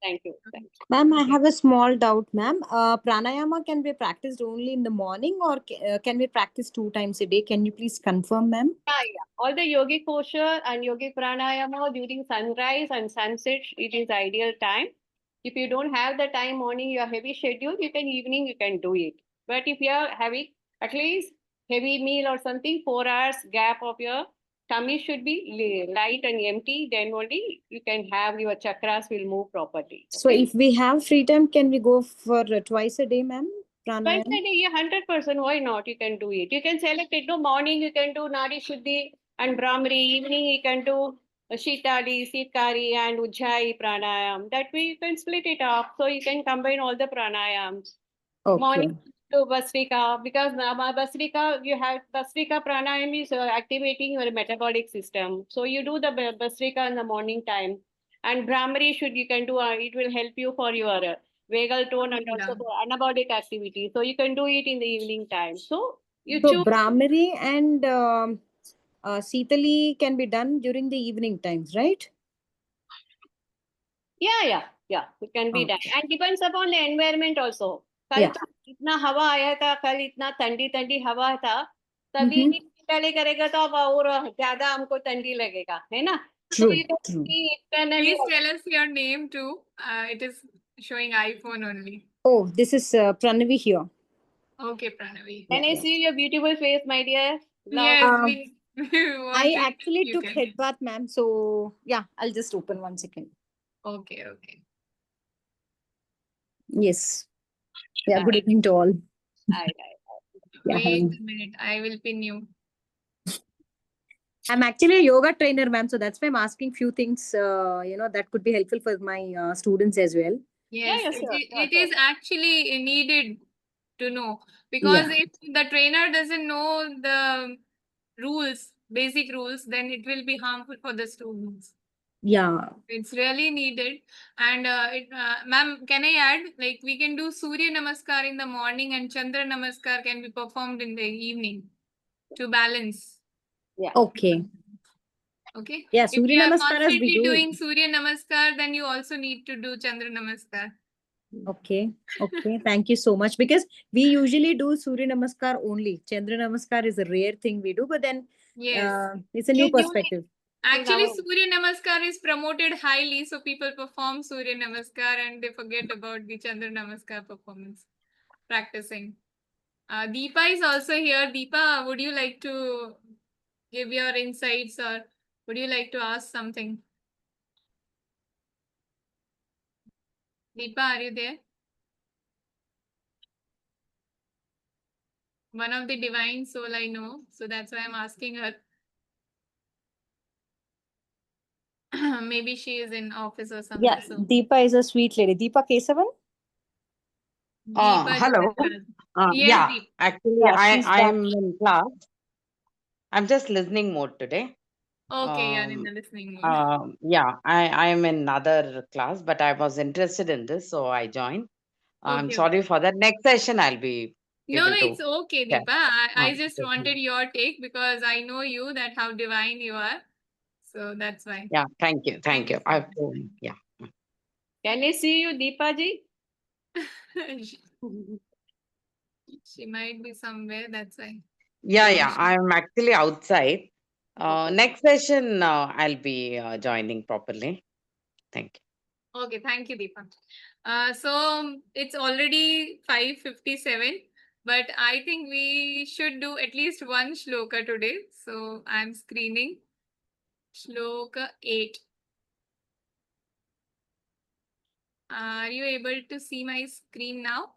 Thank you. Thank you. Ma'am, I have a small doubt, ma'am. Pranayama can be practiced only in the morning or can we practice 2 times a day? Can you please confirm, ma'am? Yeah. All the yogic posture and yogic pranayama during sunrise and sunset, it is ideal time. If you don't have the time morning, you are heavy schedule, you can evening, you can do it. But if you are having at least heavy meal or something, 4 hours gap of your tummy should be light and empty, then only you can have your chakras will move properly. So Okay? if we have free time, can we go for twice a day, ma'am? Pranayama? Yeah, 100%. Why not? You can do it. You can select it. No, morning you can do Nadi Shuddhi and Brahmari. Evening you can do Shitali, Sitkari and Ujjayi pranayam. That way you can split it up. So you can combine all the pranayams. Okay. Morning to Basrika, because Basrika, you have Basrika pranayam is activating your metabolic system. So you do the Basrika in the morning time. And Brahmari you can do, it will help you for your vagal tone and also for anabolic activity. So you can do it in the evening time. So you So choose. Brahmari and Sitali can be done during the evening times, right? Yeah. It can be done. And depends upon the environment also. कल Yeah. तो इतना हवा आया था, कल इतना ठंडी हवा था, तभी पहले करेगा तो अब और ज्यादा हमको ठंडी लगेगा, है ना? So True, you can true. see internally. Please tell us your name too. It is showing iPhone only. Oh, this is Pranavi here. Okay, Pranavi. Can I see your beautiful face, my dear? Yes, Um, we want I to- actually you took can. head bath, ma'am. So yeah, I'll just open 1 second. Okay. Yes. Yeah, good evening to all. Aye. Yeah, Wait a minute. I will pin you. I'm actually a yoga trainer, ma'am. So that's why I'm asking few things, that could be helpful for my students as well. Yes, Yeah, sure, it is actually needed to know, because if the trainer doesn't know the rules, basic rules, then it will be harmful for the students. Yeah. It's really needed. And ma'am, can I add, like, we can do Surya Namaskar in the morning and Chandra Namaskar can be performed in the evening to balance. Yeah. Okay. Okay. Yeah, If Surya you are Namaskar as constantly we do. doing Surya Namaskar, then you also need to do Chandra Namaskar. Okay. Thank you so much. Because we usually do Surya Namaskar only. Chandra Namaskar is a rare thing we do, but then Yes. it's a new perspective. Actually, Now- Surya Namaskar is promoted highly, so people perform Surya Namaskar and they forget about the Chandra Namaskar performance, practicing. Deepa is also here. Deepa, would you like to give your insights or would you like to ask something? Deepa, are you there? One of the divine soul I know, so that's why I'm asking her. Maybe she is in office or something. Yeah, So Deepa is a sweet lady. Deepa Kesavan? Deepa, Hello. yes, Yeah, Deepa. actually, Yeah, she's back. I'm in class. I'm just listening mode today. Okay, you're in the listening mode. Yeah, I'm in another class, but I was interested in this, so I joined. I'm Okay. sorry for that. Next session, I'll be No, able to it's okay, share. Deepa. I just Okay. wanted your take because I know you that how divine you are. So that's why. Yeah, thank you. Thank you I so have to, yeah. Can I see you, Deepa ji? much. She might be somewhere, that's why. Yeah, I'm actually outside. Okay. Next session, I'll be joining properly. Thank you. Okay, thank you, Deepa. So it's already 5:57, but I think we should do at least one shloka today. So I'm screening shloka 8. Are you able to see my screen now?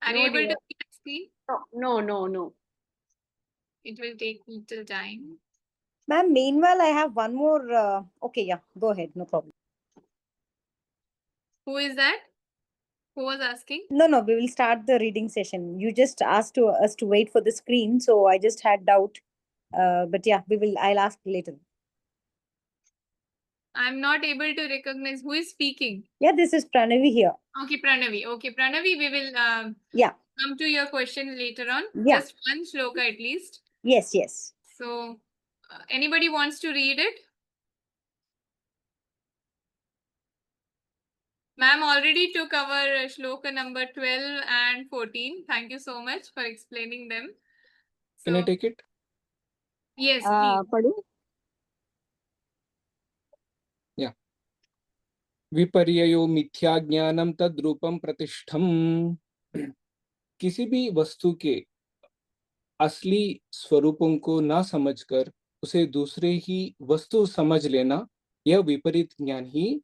Are you No, able to dear. see my screen? No. It will take little time. Ma'am, meanwhile, I have one more. Okay, yeah, go ahead. No problem. Who is that? Who was asking? No, we will start the reading session. You just asked us to wait for the screen, so I just had doubt. But yeah, I'll ask later. I'm not able to recognize who is speaking. Yeah, this is Pranavi here. Okay, Pranavi. Okay, Pranavi, we will Yeah. come to your question later on. Yeah. Just one shloka at least. Yes. So, anybody wants to read it? Ma'am already took our shloka number 12 and 14. Thank you so much for explaining them. Can I So, take it? yes, please. Padu? Yeah. विपर्ययो मिथ्या ज्ञानम तद्रूपम प्रतिष्ठम. किसी भी वस्तु के असली स्वरूपों को ना समझकर उसे दूसरे ही वस्तु समझ लेना, यह विपरीत ज्ञान ही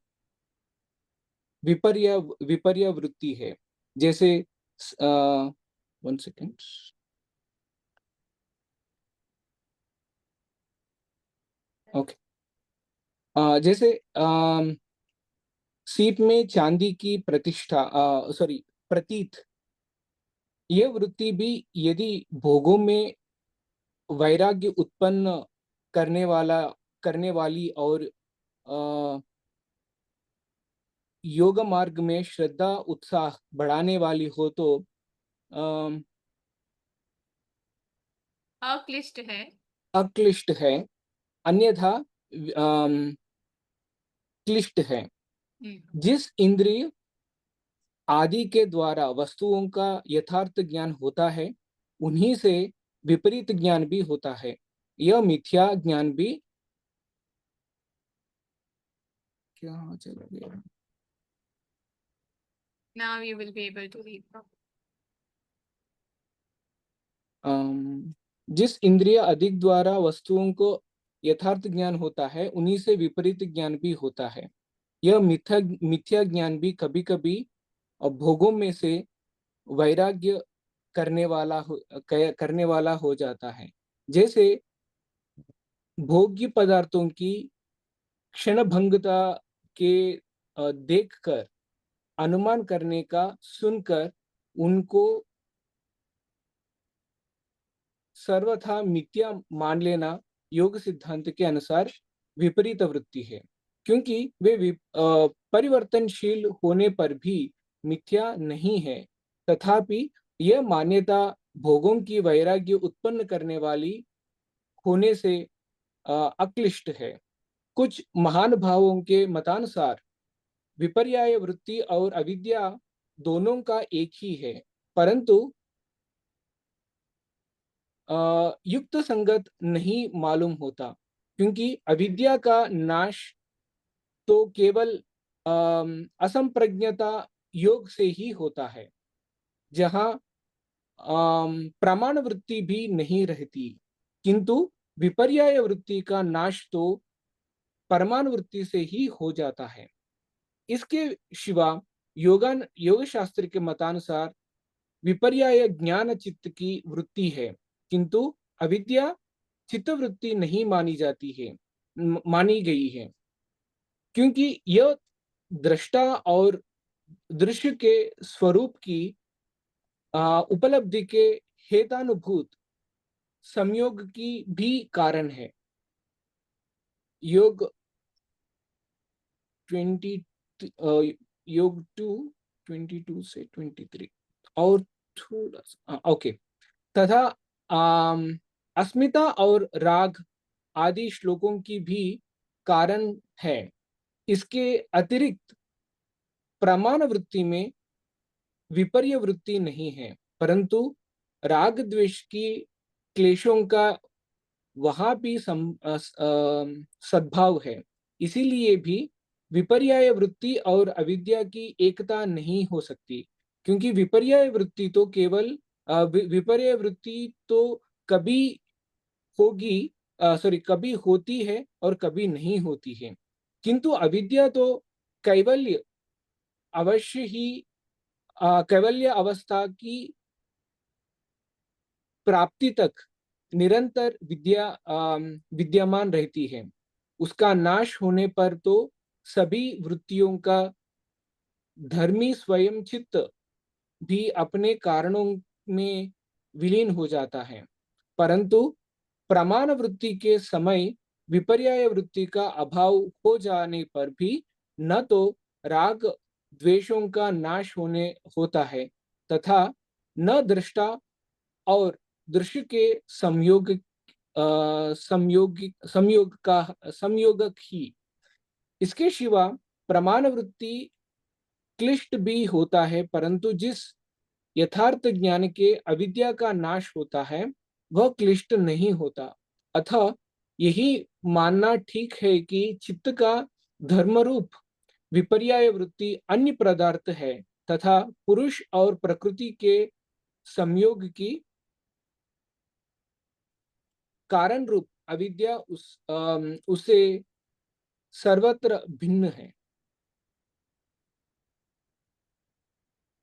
विपर्य वृत्ति है. जैसे 1 सेकेंड. ओके. जैसे सीप में चांदी की प्रतिष्ठा, प्रतीत, यह वृत्ति भी यदि भोगों में वैराग्य उत्पन्न करने वाली और योग मार्ग में श्रद्धा उत्साह बढ़ाने वाली हो तो अक्लिष्ट है. अक्लिष्ट है, अन्यथा क्लिष्ट है. जिस इंद्रिय आदि के द्वारा वस्तुओं का यथार्थ ज्ञान होता है, उन्हीं से विपरीत ज्ञान भी होता है. यह मिथ्या ज्ञान भी क्या चला गया. Now you will be able to read. जिस इंद्रिय अधिक द्वारा वस्तुओं को यथार्थ ज्ञान होता है, उन्हीं से विपरीत ज्ञान भी होता है. यह मिथ्या ज्ञान भी कभी कभी भोगों में से वैराग्य करने वाला हो जाता है. जैसे भोग्य पदार्थों की क्षणभंगता के देखकर, अनुमान करने का सुनकर उनको सर्वथा मिथ्या मान लेना योग सिद्धांत के अनुसार विपरीत वृत्ति है, क्योंकि वे परिवर्तनशील होने पर भी मिथ्या नहीं है. तथापि यह मान्यता भोगों की वैराग्य उत्पन्न करने वाली होने से अक्लिष्ट है. कुछ महान भावों के मतानुसार विपर्याय वृत्ति और अविद्या दोनों का एक ही है, परंतु युक्त संगत नहीं मालूम होता, क्योंकि अविद्या का नाश तो केवल असंप्रज्ञता योग से ही होता है, जहाँ प्रमाण वृत्ति भी नहीं रहती, किंतु विपर्याय वृत्ति का नाश तो परमाणु वृत्ति से ही हो जाता है। इसके सिवा योग शास्त्र के मतानुसार विपर्याय ज्ञान चित्त की वृत्ति है, किंतु अविद्या चित्त वृत्ति नहीं मानी जाती है, मानी गई है, क्योंकि यह दृष्टा और दृश्य के स्वरूप की उपलब्धि के हेतानुभूत संयोग की भी कारण है। योग 20 योग 22 से 23 और थोड़ा ओके, तथा अस्मिता और राग आदि श्लोकों की भी कारण है। इसके अतिरिक्त प्रमाण वृत्ति में विपर्य वृत्ति नहीं है, परंतु राग द्वेष की क्लेशों का वहां भी सद्भाव है। इसीलिए भी विपर्याय वृत्ति और अविद्या की एकता नहीं हो सकती, क्योंकि विपर्याय वृत्ति तो केवल विपर्याय वृत्ति तो कभी होगी, सॉरी, कभी होती है और कभी नहीं होती है, किंतु अविद्या तो कैवल्य अवश्य ही कैवल्य अवस्था की प्राप्ति तक निरंतर विद्यमान रहती है। उसका नाश होने पर तो सभी वृत्तियों का धर्मी स्वयं चित्त भी अपने कारणों में विलीन हो जाता है, परंतु प्रमाण वृत्ति के समय विपर्याय वृत्ति का अभाव हो जाने पर भी न तो राग द्वेषों का नाश होने होता है, तथा न दृष्टा और दृश्य के संयोगक ही। इसके सिवा प्रमाण वृत्ति क्लिष्ट भी होता है, परंतु जिस यथार्थ ज्ञान के अविद्या का नाश होता है वह क्लिष्ट नहीं होता। अतः यही मानना ठीक है कि चित्त का धर्मरूप विपर्याय वृत्ति अन्य पदार्थ है, तथा पुरुष और प्रकृति के संयोग की कारण रूप अविद्या उसे सर्वत्र भिन्न है।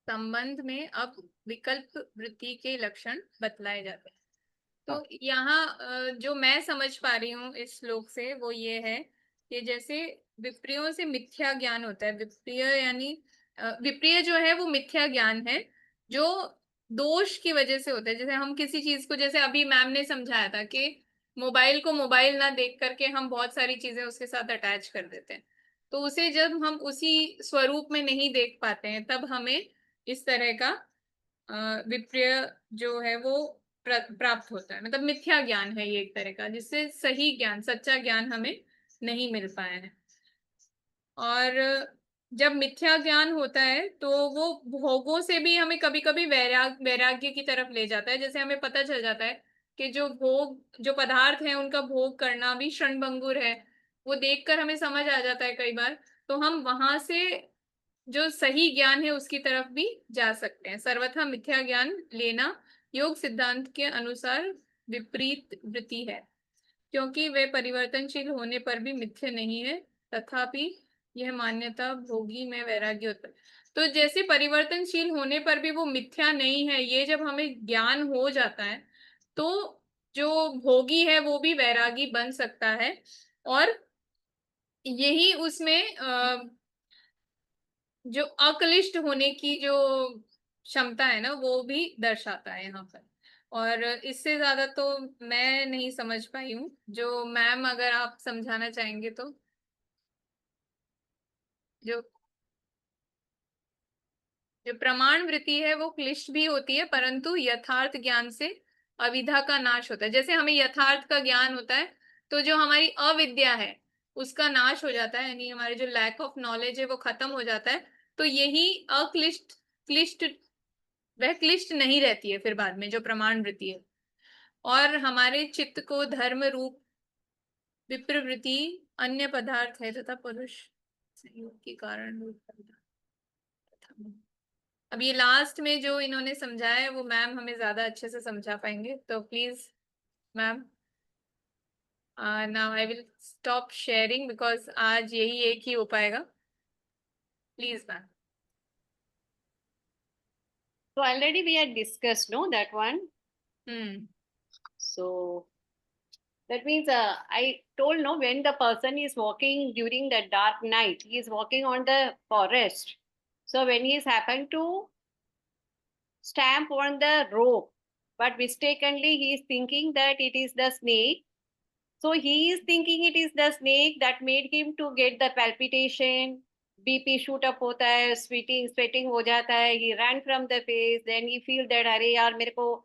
संबंध में अब विकल्प वृत्ति के लक्षण बतलाए जाते हैं। तो यहाँ जो मैं समझ पा रही हूँ इस श्लोक से वो ये है कि जैसे विप्रियों से मिथ्या ज्ञान होता है। विप्रिय यानी विप्रिय जो है वो मिथ्या ज्ञान है जो दोष की वजह से होता है। जैसे हम किसी चीज को, जैसे अभी मैम ने समझाया था कि मोबाइल को मोबाइल ना देख करके हम बहुत सारी चीजें उसके साथ अटैच कर देते हैं, तो उसे जब हम उसी स्वरूप में नहीं देख पाते हैं तब हमें इस तरह का विप्रिय जो है वो प्राप्त होता है। मतलब मिथ्या ज्ञान है ये एक तरह का, जिससे सही ज्ञान, सच्चा ज्ञान हमें नहीं मिल पाया है। और जब मिथ्या ज्ञान होता है तो वो भोगों से भी हमें कभी कभी वैराग्य की तरफ ले जाता है। जैसे हमें पता चल जाता है कि जो पदार्थ है उनका भोग करना भी क्षणभंगुर है, वो देखकर हमें समझ आ जाता है कई बार, तो हम वहां से जो सही ज्ञान है उसकी तरफ भी जा सकते हैं। सर्वथा मिथ्या ज्ञान लेना योग सिद्धांत के अनुसार विपरीत वृत्ति है, क्योंकि वे परिवर्तनशील होने पर भी मिथ्य नहीं है, तथापि यह मान्यता भोगी में वैराग्य होता है। तो जैसे परिवर्तनशील होने पर भी वो मिथ्या नहीं है, ये जब हमें ज्ञान हो जाता है तो जो भोगी है वो भी वैरागी बन सकता है, और यही उसमें जो अक्लिष्ट होने की जो क्षमता है ना वो भी दर्शाता है यहाँ पर। और इससे ज्यादा तो मैं नहीं समझ पाई हूँ। जो मैम अगर आप समझाना चाहेंगे तो। जो जो प्रमाण वृत्ति है वो क्लिष्ट भी होती है, परंतु यथार्थ ज्ञान से अविद्या का नाश होता है। जैसे हमें यथार्थ का ज्ञान होता है तो जो हमारी अविद्या है उसका नाश हो जाता है, यानी हमारे जो लैक ऑफ नॉलेज है वो खत्म हो जाता है। तो यही क्लिष्ट वह क्लिष्ट नहीं रहती है फिर बाद में जो प्रमाण वृत्ति है। और हमारे चित्त को धर्म रूप विप्रवृत्ति अन्य पदार्थ है तथा पुरुष संयोग के कारण रूप पदार्थ। अब ये लास्ट में जो इन्होंने समझाया है वो मैम हमें ज्यादा अच्छे से समझा पाएंगे, तो please ma'am now I will stop sharing because आज यही एक ही हो पाएगा, please ma'am. So already we had discussed, no, that one. So that means I told, no, when the person is walking during the dark night, he is walking on the forest. So when he is happened to stamp on the rope, but mistakenly he is thinking that it is the snake. So he is thinking it is the snake that made him to get the palpitation, BP shoot up होता है, sweating हो जाता है, he ran from the face, then he feel that अरे यार मेरे को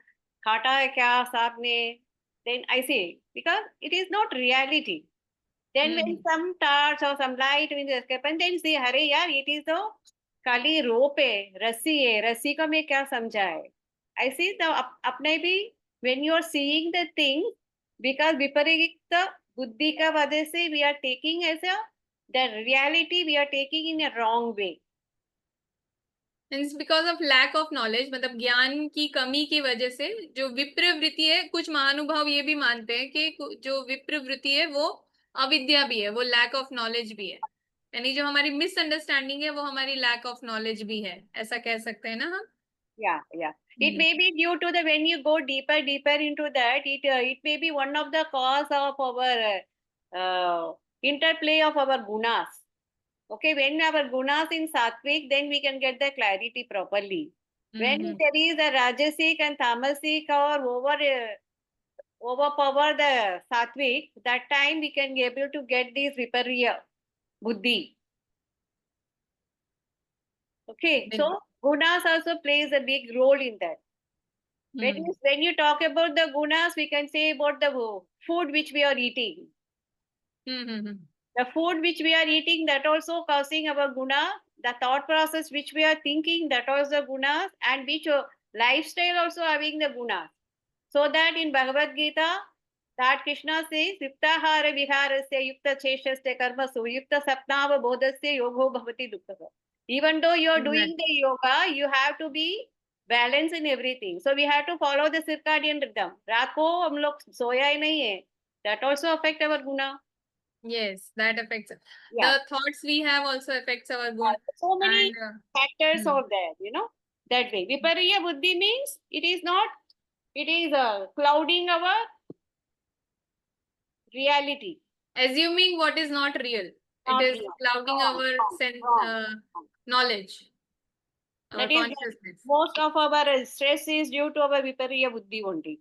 काटा है क्या सांप ने, then I say because it is not reality. Then when some torch or some light will escape and then say अरे यार it is the खाली rope है, रस्सी को मैं क्या समझा है. I see the अपने भी when you are seeing the thing because विपरीत बुद्धि का वजह से we are taking as a the reality we are taking in a wrong way. Means because of lack of knowledge, मतलब ज्ञान की कमी की वजह से जो विप्रवृत्ति है, कुछ महानुभाव ये भी मानते हैं कि जो विप्रवृत्ति है वो अविद्या भी है, वो लैक ऑफ नॉलेज भी है, यानी जो हमारी मिसअंडरस्टैंडिंग है वो हमारी लैक ऑफ नॉलेज भी है, ऐसा कह सकते हैं ना हम। Yeah. It may be due to the when you go deeper into that, it may be one of the cause of our interplay of our gunas. Okay, when our gunas in sattvic, then we can get the clarity properly. When there is a rajasic and tamasic or overpower the sattvic, that time we can be able to get this viparya buddhi. Okay, so gunas also plays a big role in that. When you talk about the gunas, we can say about the food which we are eating. The food which we are eating, that also causing our guna. The thought process which we are thinking, that also gunas, and which lifestyle also having the gunas. So that in Bhagavad Gita, that Krishna says, Yuktahara viharasya yukta cheshasya karmasu yukta sapnava bodhasya yogo bhavati dukkha. Even though you are doing the yoga, you have to be balanced in everything. So we have to follow the circadian rhythm. रात को हम लोग सोया ही नहीं है. That also affect our guna. Yes, that affects. Yeah. The thoughts we have also affects our guna. So many factors are there, that way. Viparya buddhi means it is clouding our reality. Assuming what is not real. Not it is real. clouding our knowledge. Our That is, consciousness. most of our stress is due to our viparya buddhi only.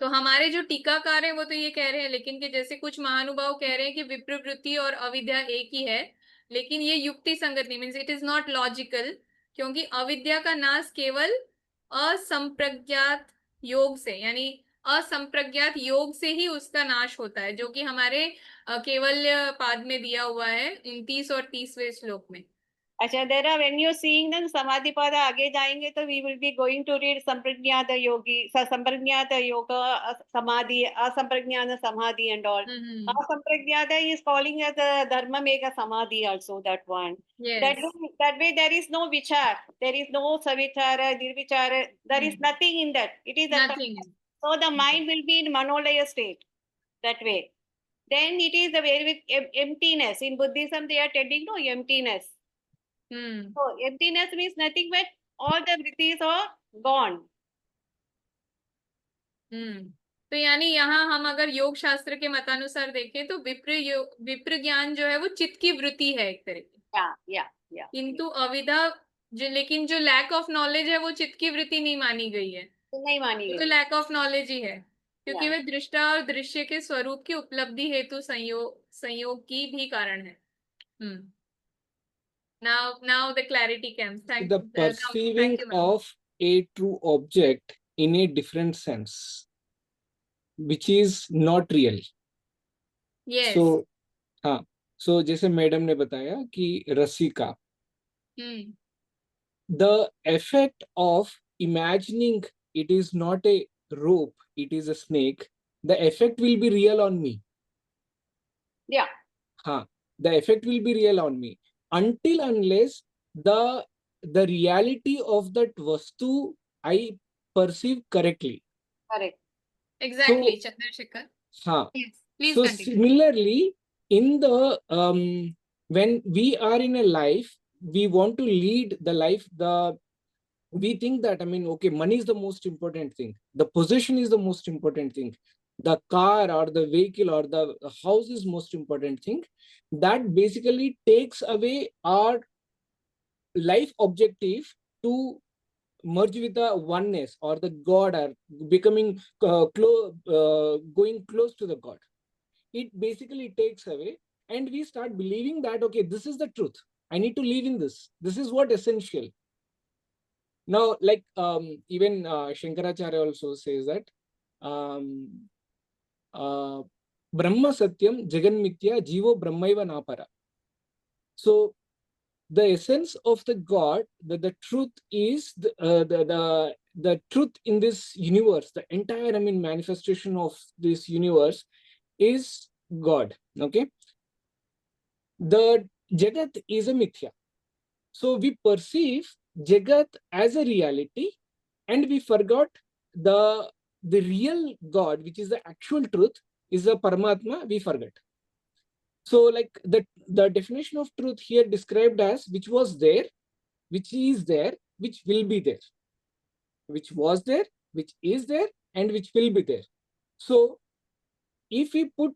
तो हमारे जो टीकाकार हैं वो तो ये कह रहे हैं, लेकिन कि जैसे कुछ महानुभाव कह रहे हैं कि विप्रवृत्ति और अविद्या एक ही है, लेकिन ये युक्ति संगत नहीं, means it is not logical, क्योंकि अविद्या का नाश केवल असंप्रज्ञात योग से, यानी असंप्रज्ञात योग से ही उसका नाश होता है, जो कि हमारे केवल्य पाद में दिया हुआ है 29 और 30वें श्लोक में। अच्छा, when you seeing them समाधि पाद आगे जाएंगे तो we will be going to read संप्रज्ञात योगी, संप्रज्ञात योगा समाधि, असंप्रज्ञात समाधि and all. Asampragyata is calling as a dharma mega samadhi also, that one. Yes. That way there is no vichar, there is no savichara, nirvichara, there is nothing in that. It is nothing. So the mind will be in manolaya state, that way. Then it is the way with emptiness. In Buddhism they are telling no emptiness. So emptiness means nothing but all the vrittis are gone. तो यानी यहाँ हम अगर योग शास्त्र के मतानुसार देखें तो विप्र ज्ञान जो है वो चित्त की वृत्ति है एक तरह की। Yeah. किंतु अविद्या लेकिन जो लैक ऑफ नॉलेज है वो चित्त की वृत्ति नहीं मानी गई है, नहीं मानी गई, तो लैक ऑफ नॉलेज ही है, क्योंकि वे दृष्टा और दृश्य के स्वरूप की उपलब्धि हेतु संयोग की भी कारण है। Now the clarity comes. The perceiving of a true object in a different sense, which is not real. Yes. So, so जैसे मैडम ने बताया कि रस्सी का, the effect of imagining it is not a rope, it is a snake, the effect will be real on me. Yeah. The effect will be real on me until unless the reality of that vastu I perceive correctly. Correct. Exactly, Chandrasekhar. Yes, please So continue. similarly, in the when we are in a life, we want to lead the life. We think that, I mean, okay, money is the most important thing. The possession is the most important thing. The car or the vehicle or the house is most important thing. That basically takes away our life objective to merge with the oneness or the God, or becoming going close to the God. It basically takes away, and we start believing that, okay, this is the truth. I need to live in this. This is what essential. Now, like even Shankaracharya also says that Brahma Satyam Jagan Mithya Jivo Brahmaiva Napara. So the essence of the God, the truth is the truth in this universe, the entire, I mean, manifestation of this universe is God. Okay. The Jagat is a Mithya. So we perceive Jagat as a reality, and we forgot the real God, which is the actual truth, is a Paramatma. We forget. So, like the definition of truth here described as which was there, which is there, which will be there, which was there, which is there, and which will be there. So, if we put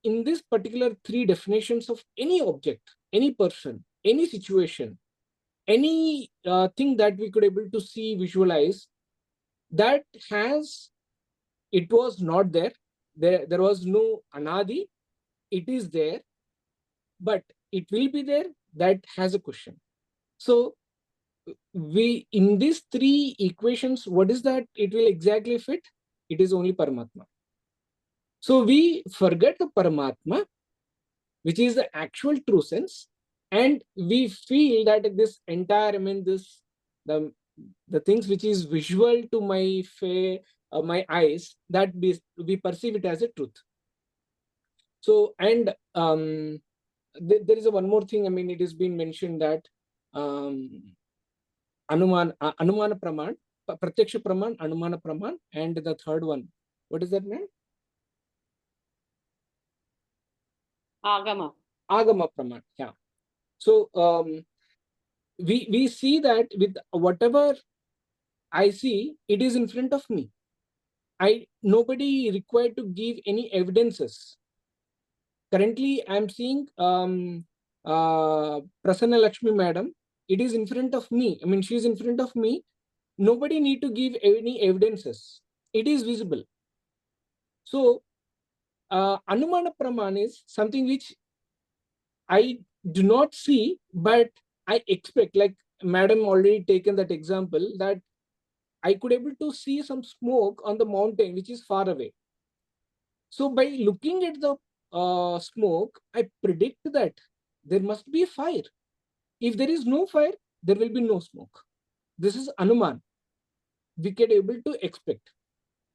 in this particular three definitions of any object, any person, any situation, any thing that we could able to see, visualize, that has, it was not there, there was no anadi, it is there, but it will be there, that has a question. So we, in these three equations, what is that it will exactly fit? It is only Paramatma. So we forget the Paramatma, which is the actual true sense, and we feel that this entire, I mean, this the things which is visual to my eyes, that we perceive it as a truth. So, and there is one more thing, I mean, it has been mentioned that anumana praman, pratyaksha praman, anumana praman, and the third one, what is that name? Agama. Agama praman. Yeah. So we see that with whatever I see, it is in front of me. Nobody required to give any evidences. Currently, I'm seeing Prasanna Lakshmi madam. It is in front of me. I mean, she is in front of me. Nobody need to give any evidences. It is visible. So, Anumana Praman is something which I do not see, but I expect, like madam already taken that example, that I could able to see some smoke on the mountain, which is far away. So by looking at the smoke, I predict that there must be a fire. If there is no fire, there will be no smoke. This is Anuman. We can able to expect.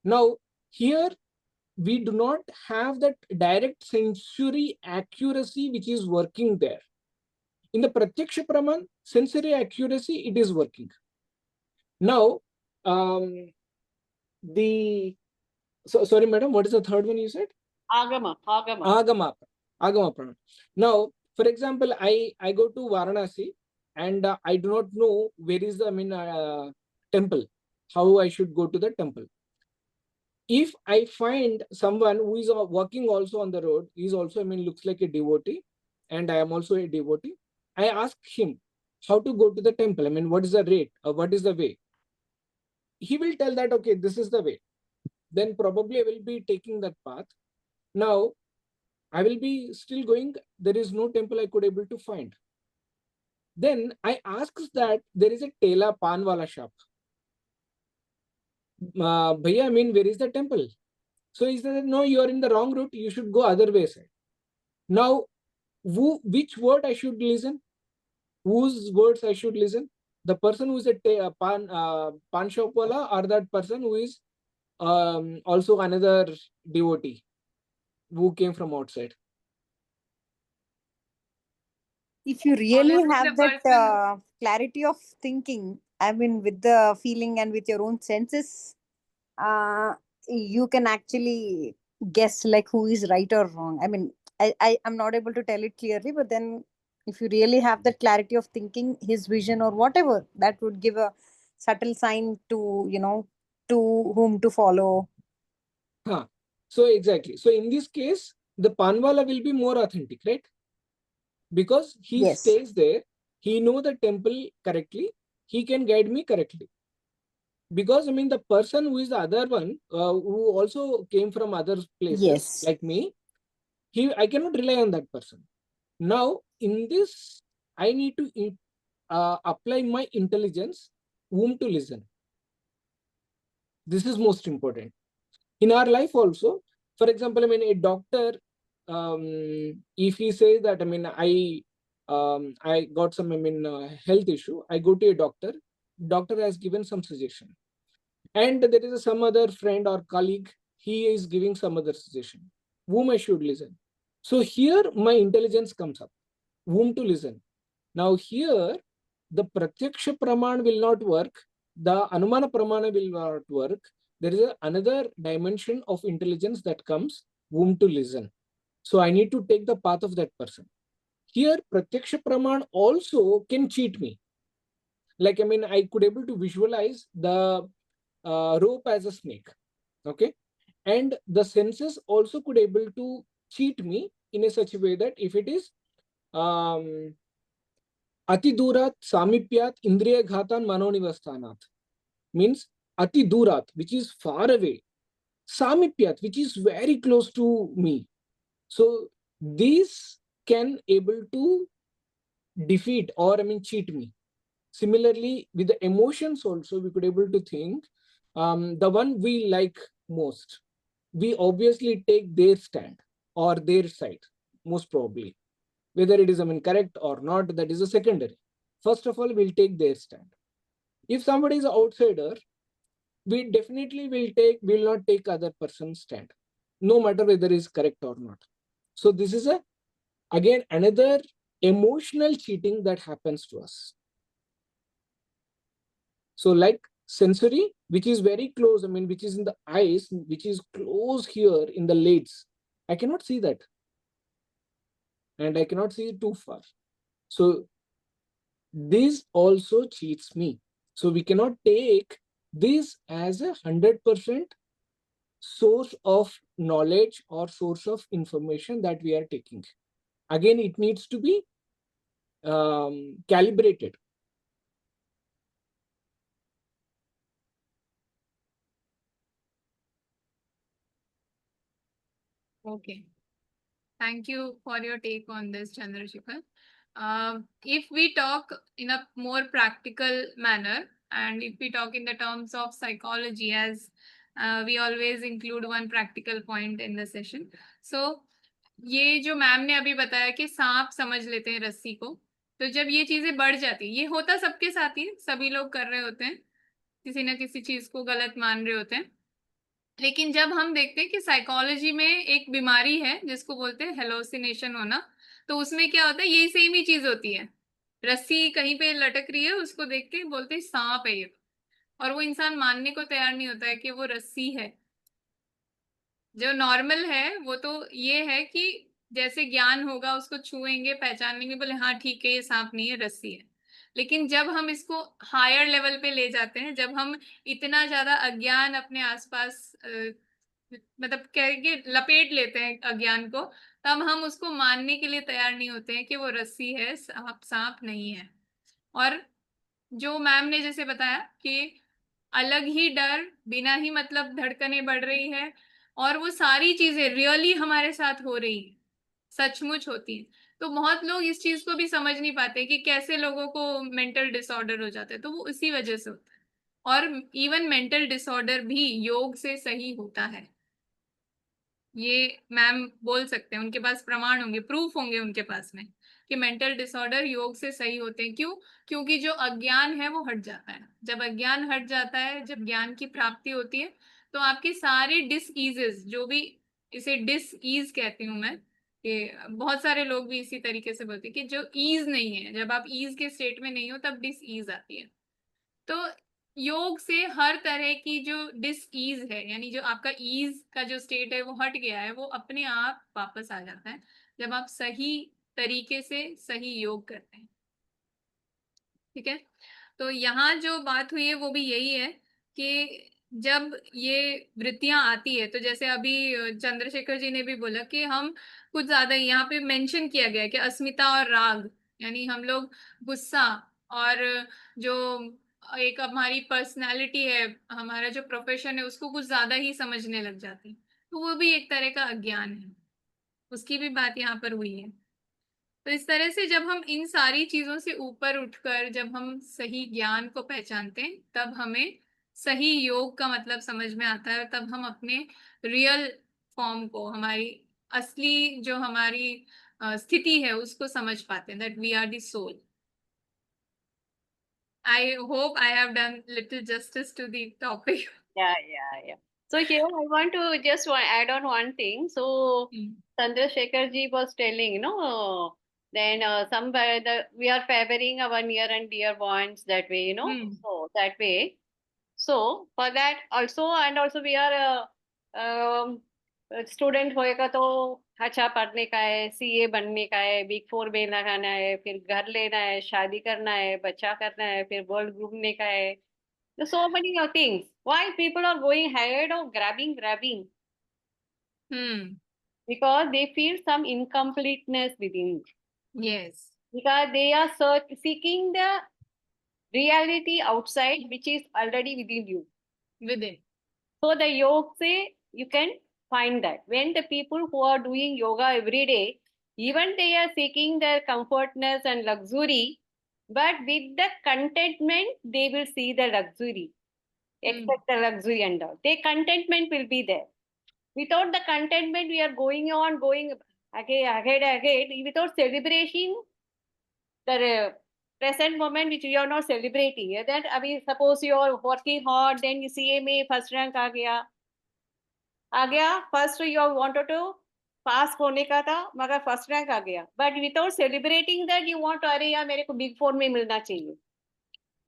Now, here we do not have that direct sensory accuracy which is working there. In the Pratyaksha Praman, sensory accuracy, it is working. Now, sorry, madam, what is the third one you said? Agama. Agama Praman. Now, for example, I go to Varanasi, and I do not know where is the, I mean, temple, how I should go to the temple. If I find someone who is working also on the road, he is also, I mean, looks like a devotee, and I am also a devotee, I ask him how to go to the temple. I mean, what is the rate, or what is the way? He will tell that, okay, this is the way. Then probably I will be taking that path. Now, I will be still going. There is no temple I could able to find. Then I ask that there is a Tela Panwala shop. Bhaiya, I mean, where is the temple? So he said, no, you are in the wrong route. You should go other way side. Now, which word I should listen? Whose words I should listen? The person who is a pan shop wala, or that person who is also another devotee who came from outside. If you really Honestly, have the that person- clarity of thinking, I mean, with the feeling and with your own senses, you can actually guess like who is right or wrong. I mean, I am not able to tell it clearly, but then if you really have that clarity of thinking, his vision or whatever, that would give a subtle sign to, to whom to follow. Huh. So exactly. So in this case, the Panwala will be more authentic, right? Because he Yes. stays there, he know the temple correctly, he can guide me correctly. Because I mean, the person who is the other one, who also came from other places Yes. like me, I cannot rely on that person. Now in this, I need to apply my intelligence, whom to listen. This is most important in our life also. For example, I mean, a doctor, if he says that, I mean, I got some, I mean, health issue, I go to a doctor, doctor has given some suggestion, and there is some other friend or colleague, he is giving some other suggestion, whom I should listen. So here my intelligence comes up, whom to listen. Now here, the pratyaksha praman will not work, the anumana pramana will not work. There is another dimension of intelligence that comes, whom to listen. So I need to take the path of that person. Here, pratyaksha praman also can cheat me. Like, I mean, I could able to visualize the rope as a snake. Okay. And the senses also could able to cheat me in a such a way that if it is um, Ati durat samipyat indriya ghatan manonivasthanat, means ati durat, which is far away, samipyat, which is very close to me. So these can able to defeat or I mean cheat me. Similarly, with the emotions also, we could able to think the one we like most, we obviously take their stand or their side, most probably. Whether it is, I mean, correct or not, that is a secondary. First of all, we'll take their stand. If somebody is an outsider, we definitely will not take other person's stand, no matter whether it is correct or not. So this is again another emotional cheating that happens to us. So like sensory, which is very close, I mean, which is in the eyes, which is close here in the lids, I cannot see that. And I cannot see it too far. So this also cheats me. So we cannot take this as 100% source of knowledge or source of information that we are taking. Again, it needs to be calibrated. Okay. Thank you for your take on this, Chandrasekhar. If we talk in a more practical manner, and if we talk in the terms of psychology, as we always include one practical point in the session. So, ये जो ma'am ने अभी बताया कि सांप समझ लेते हैं रस्सी को, तो जब ये चीजें बढ़ जाती है, ये होता सबके साथ ही, सभी लोग कर रहे होते हैं, किसी ना किसी चीज को गलत मान रहे होते हैं। लेकिन जब हम देखते हैं कि साइकोलॉजी में एक बीमारी है जिसको बोलते हैं हेलोसिनेशन होना, तो उसमें क्या होता है, यही सेम ही चीज होती है, रस्सी कहीं पे लटक रही है, उसको देख के बोलते हैं सांप है ये, और वो इंसान मानने को तैयार नहीं होता है कि वो रस्सी है। जो नॉर्मल है वो तो ये है कि जैसे ज्ञान होगा, उसको छुएंगे, पहचान लेंगे, बोले हाँ ठीक है, ये सांप नहीं है, रस्सी है। लेकिन जब हम इसको हायर लेवल पे ले जाते हैं, जब हम इतना ज्यादा अज्ञान अपने आसपास मतलब कहेंगे लपेट लेते हैं अज्ञान को, तब हम उसको मानने के लिए तैयार नहीं होते हैं कि वो रस्सी है, सांप नहीं है। और जो मैम ने जैसे बताया कि अलग ही डर, बिना ही मतलब धड़कनें बढ़ रही है, और वो सारी चीजें रियली हमारे साथ हो रही है, सचमुच होती है। तो बहुत लोग इस चीज को भी समझ नहीं पाते कि कैसे लोगों को मेंटल डिसऑर्डर हो जाता है, तो वो इसी वजह से होता है। और इवन मेंटल डिसऑर्डर भी योग से सही होता है, ये मैम बोल सकते हैं, उनके पास प्रमाण होंगे, प्रूफ होंगे उनके पास में कि मेंटल डिसऑर्डर योग से सही होते हैं। क्यों? क्योंकि जो अज्ञान है वो हट जाता है। जब अज्ञान हट जाता है, जब ज्ञान की प्राप्ति होती है, तो आपके सारे डिसईजेस, जो भी, इसे डिसईज कहती हूँ मैं, कि बहुत सारे लोग भी इसी तरीके से बोलते हैं कि जो ईज नहीं है, जब आप ईज के स्टेट में नहीं हो तब डिसईज आती है। तो योग से हर तरह की जो डिसईज है, यानी जो आपका ईज का जो स्टेट है वो हट गया है, वो अपने आप वापस आ जाता है जब आप सही तरीके से सही योग करते हैं। ठीक है, तो यहाँ जो बात हुई है वो भी यही है कि जब ये वृत्तियां आती है, तो जैसे अभी चंद्रशेखर जी ने भी बोला कि हम कुछ ज्यादा, यहाँ पे मेंशन किया गया है कि अस्मिता और राग, यानी हम लोग गुस्सा और जो एक हमारी पर्सनालिटी है, हमारा जो प्रोफेशन है, उसको कुछ ज्यादा ही समझने लग जाते हैं। तो वो भी एक तरह का अज्ञान है, उसकी भी बात यहाँ पर हुई है। तो इस तरह से जब हम इन सारी चीजों से ऊपर उठकर जब हम सही ज्ञान को पहचानते हैं, तब हमें सही योग का मतलब समझ में आता है, तब हम अपने रियल फॉर्म को, हमारी असली जो हमारी स्थिति है, उसको समझ पाते हैं, that we are the soul. I hope I have done little justice to the topic. Yeah. So here I want to just add on one thing. So Chandrasekhar ji was telling, then somewhere we are favoring our near and dear ones that way, so that way. So for that also, and also we are student होएगा तो अच्छा पढ़ने का है, CA बनने का है, big four में लगाना है, फिर घर लेना है, शादी करना है, बच्चा करना है, फिर वर्ल्ड घूमने का है. So many things. Why people are going ahead of grabbing? Because they feel some incompleteness within. Yes. Because they are seeking the reality outside, which is already within you. Within. So the yoga say you can find that. When the people who are doing yoga every day, even they are seeking their comfortness and luxury, but with the contentment, they will see the luxury. Expect the luxury and all. The contentment will be there. Without the contentment, we are going ahead, without celebration, the present moment which we are not celebrating. That suppose you are working hard, then you see me first rank आ गया, first you wanted to पास होने का था मगर first rank आ गया, but without celebrating that you want, अरे यार मेरे को बिग फोर में मिलना चाहिए,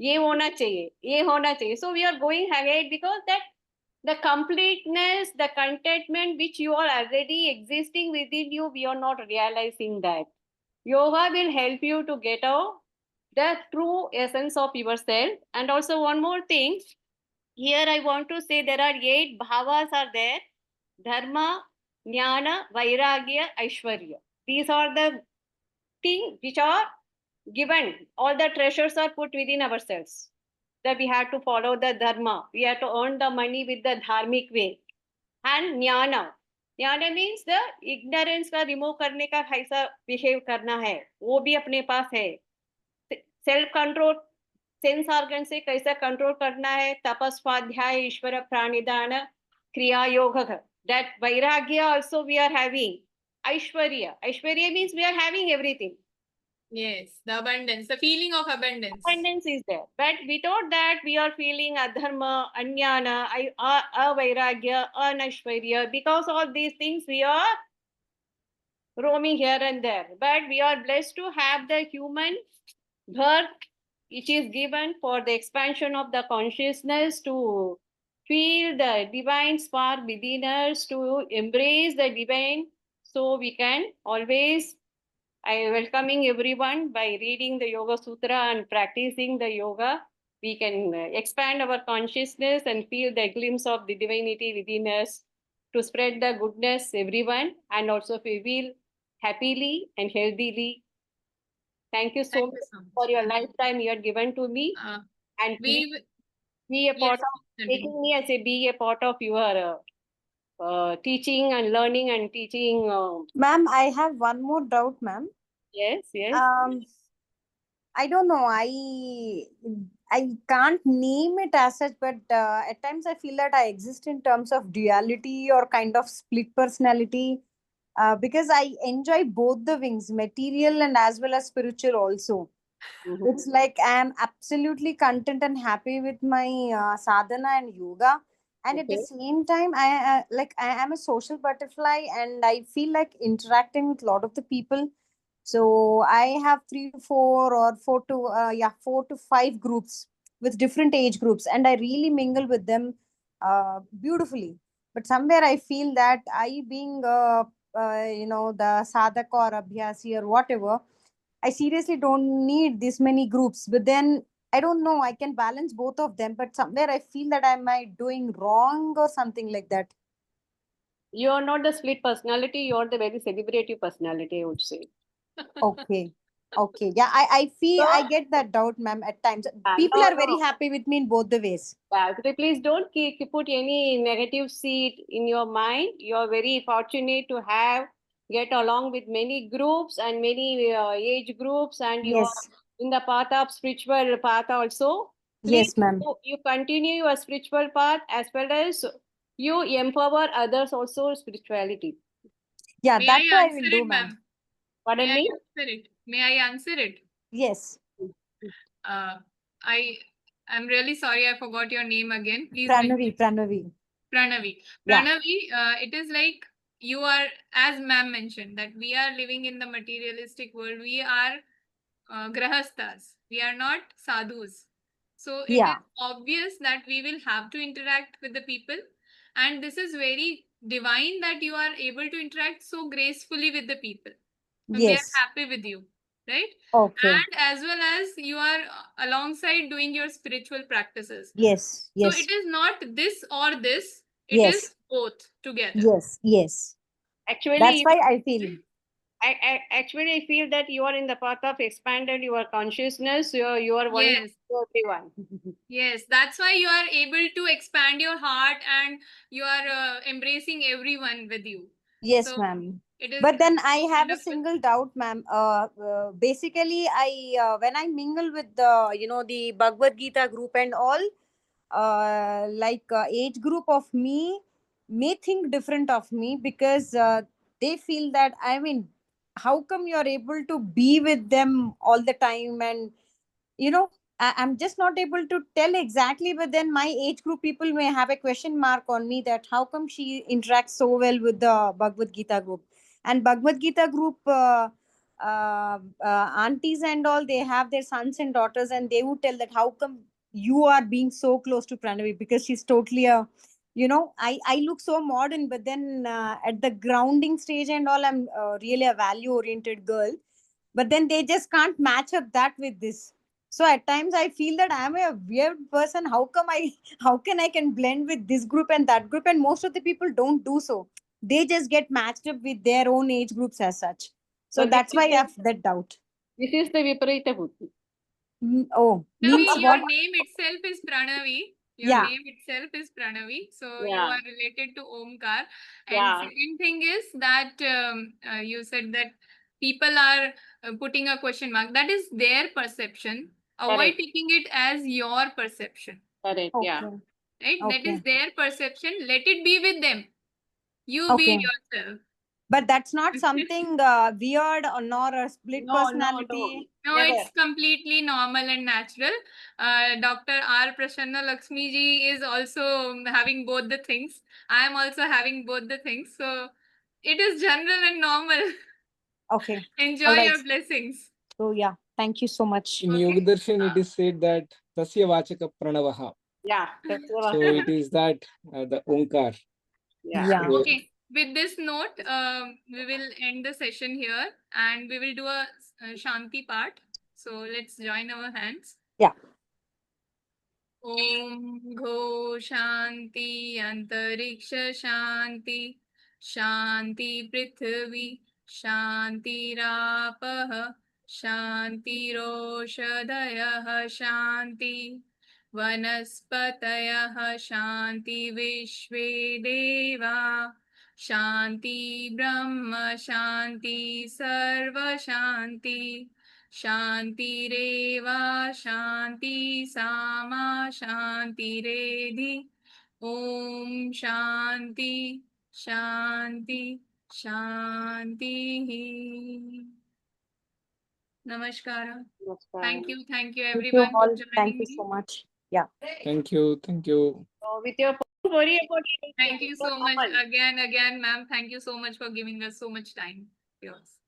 ये होना चाहिए, ये होना चाहिए. So we are going ahead because that the completeness, the contentment which you are already existing within you, we are not realizing that. Yoga will help you to get out the true essence of yourself. And also one more thing, here I want to say there are 8 bhavas are there: dharma, jnana, vairagya, aishwarya. These are the things which are given. All the treasures are put within ourselves. That we have to follow the dharma. We have to earn the money with the dharmic way. And jnana. Jnana means the ignorance का remove करने का कैसा behave करना है, वो भी अपने पास है. Self control, सेंस ऑर्गन से कैसा कंट्रोल करना है, तपस, स्वाध्याय, ईश्वर प्राणिदान, क्रिया योग. दैट वैराग्य also we are having. Aishwarya means we are having everything. Yes, the abundance, the feeling of abundance. Abundance is there, but without that we are feeling adharma, anyana, avairagya, anashwarya. Because of these things we are roaming here and there, but we are blessed to have the human birth, which is given for the expansion of the consciousness, to feel the divine spark within us, to embrace the divine. So we can always, I welcoming everyone by reading the Yoga Sutra and practicing the yoga. We can expand our consciousness and feel the glimpse of the divinity within us, to spread the goodness everyone, and also feel happily and healthily. Thank you so Thank you much so much. for your lifetime you have given to me, and please We be a part yes, of taking me as be a part of your teaching and learning and teaching. Ma'am, I have one more doubt, ma'am. Yes. I don't know. I can't name it as such, but at times I feel that I exist in terms of duality or kind of split personality, because I enjoy both the wings, material and as well as spiritual also. Mhm. It's like I'm absolutely content and happy with my sadhana and yoga. And at the Okay. same time, I am a social butterfly, and I feel like interacting with a lot of the people. So I have 3 to 4 or 4 to 5 groups with different age groups, and I really mingle with them beautifully. But somewhere I feel that I, being the sadhak or abhyasi or whatever, I seriously don't need this many groups. But then I don't know, I can balance both of them, but somewhere I feel that I might doing wrong or something like that. You are not the split personality, you are the very celebrative personality, I would say. Okay. Okay. Yeah, I feel So, I get that doubt, ma'am, at times. People no, are very no. happy with me in both the ways. Yeah, please don't put any negative seed in your mind. You are very fortunate to have get along with many groups and many age groups, and you are Yes. in the path of spiritual path also. Please, Yes, ma'am. you continue your spiritual path as well as you empower others also spirituality. Yeah, May that too I I answer will do, it, ma'am. ma'am? May Pardon I me? answer it? May I answer it? Yes. Uh, I'm really sorry I forgot your name again. Please Pranavi, mention Pranavi. Pranavi. Yeah. Pranavi, it is like you are, as ma'am mentioned, that we are living in the materialistic world. We are grahasthas. We are not sadhus. So it Yeah. is obvious that we will have to interact with the people. And this is very divine that you are able to interact so gracefully with the people. And they are Yes. happy with you, right? Okay. And as well as you are alongside doing your spiritual practices. Yes. So Yes. it is not this or this, it is Yes. both together. Yes. Yes. Actually, That's why I feel. I feel that you are in the path of expanded your consciousness. You are one Yes. to everyone. Yes, that's why you are able to expand your heart and you are embracing everyone with you. Yes, So ma'am. it is But then I have a wonderful. single doubt, ma'am. Basically, I when I mingle with the Bhagavad Gita group and all, age group of me may think different of me, because they feel that, I mean, how come you're able to be with them all the time? And I'm just not able to tell exactly, but then my age group people may have a question mark on me, that how come she interacts so well with the Bhagavad Gita group. And Bhagavad Gita group aunties and all, they have their sons and daughters, and they would tell that how come you are being so close to Pranavi, because she's totally I look so modern, but then at the grounding stage and all, I'm really a value oriented girl. But then they just can't match up that with this. So at times I feel that I'm a weird person. How come how can I can blend with this group and that group? And most of the people don't do so. They just get matched up with their own age groups as such. So So that's why I have that doubt. this is the Viparita Buddhi. Oh, means Pranavi, your what? name itself is Pranavi. Your Yeah. name itself is Pranavi. So you Yeah, are related to Omkar. And yeah, second thing is that you said that people are putting a question mark. That is their perception. Avoid correct, taking it as your perception. correct, yeah. Okay. Right? That is Okay. their perception. Let it be with them. You be Okay. yourself. But that's not something weird or nor a split No, no, no, personality. No, never. it's completely normal and natural. Dr. R. Prasanna Lakshmi ji is also having both the things. I am also having both the things. So it is general and normal. Okay. Enjoy All right. your blessings. So yeah, thank you so much. In Okay. Yoga Darshan, it is said that Tasya Vachaka Pranavaha. Yeah, that's So what. it is that the Onkar. Yeah. Yeah. So, Okay. With this note, we will end the session here and we will do a Shanti part. So let's join our hands. Yeah. ॐ घो शान्ति अन्तरिक्ष शान्ति शान्ति पृथिवी शान्तिरापः शान्तिरोषधयः शान्ति वनस्पतयः शान्ति विश्वे देवा शान्ति ब्रह्म शान्ति सर्वशान्ति शान्तिरेवा शान्ति सामा शान्तिरेधि ॐ शान्ति शान्ति शान्तिः नमस्कार Namaskar. thank you Thank you everyone for all. Thank joining you me so much. Yeah. thank you. Thank you. So with your Worry about anything. Thank you It's so much normal. again, ma'am. Thank you so much for giving us so much time. Yours.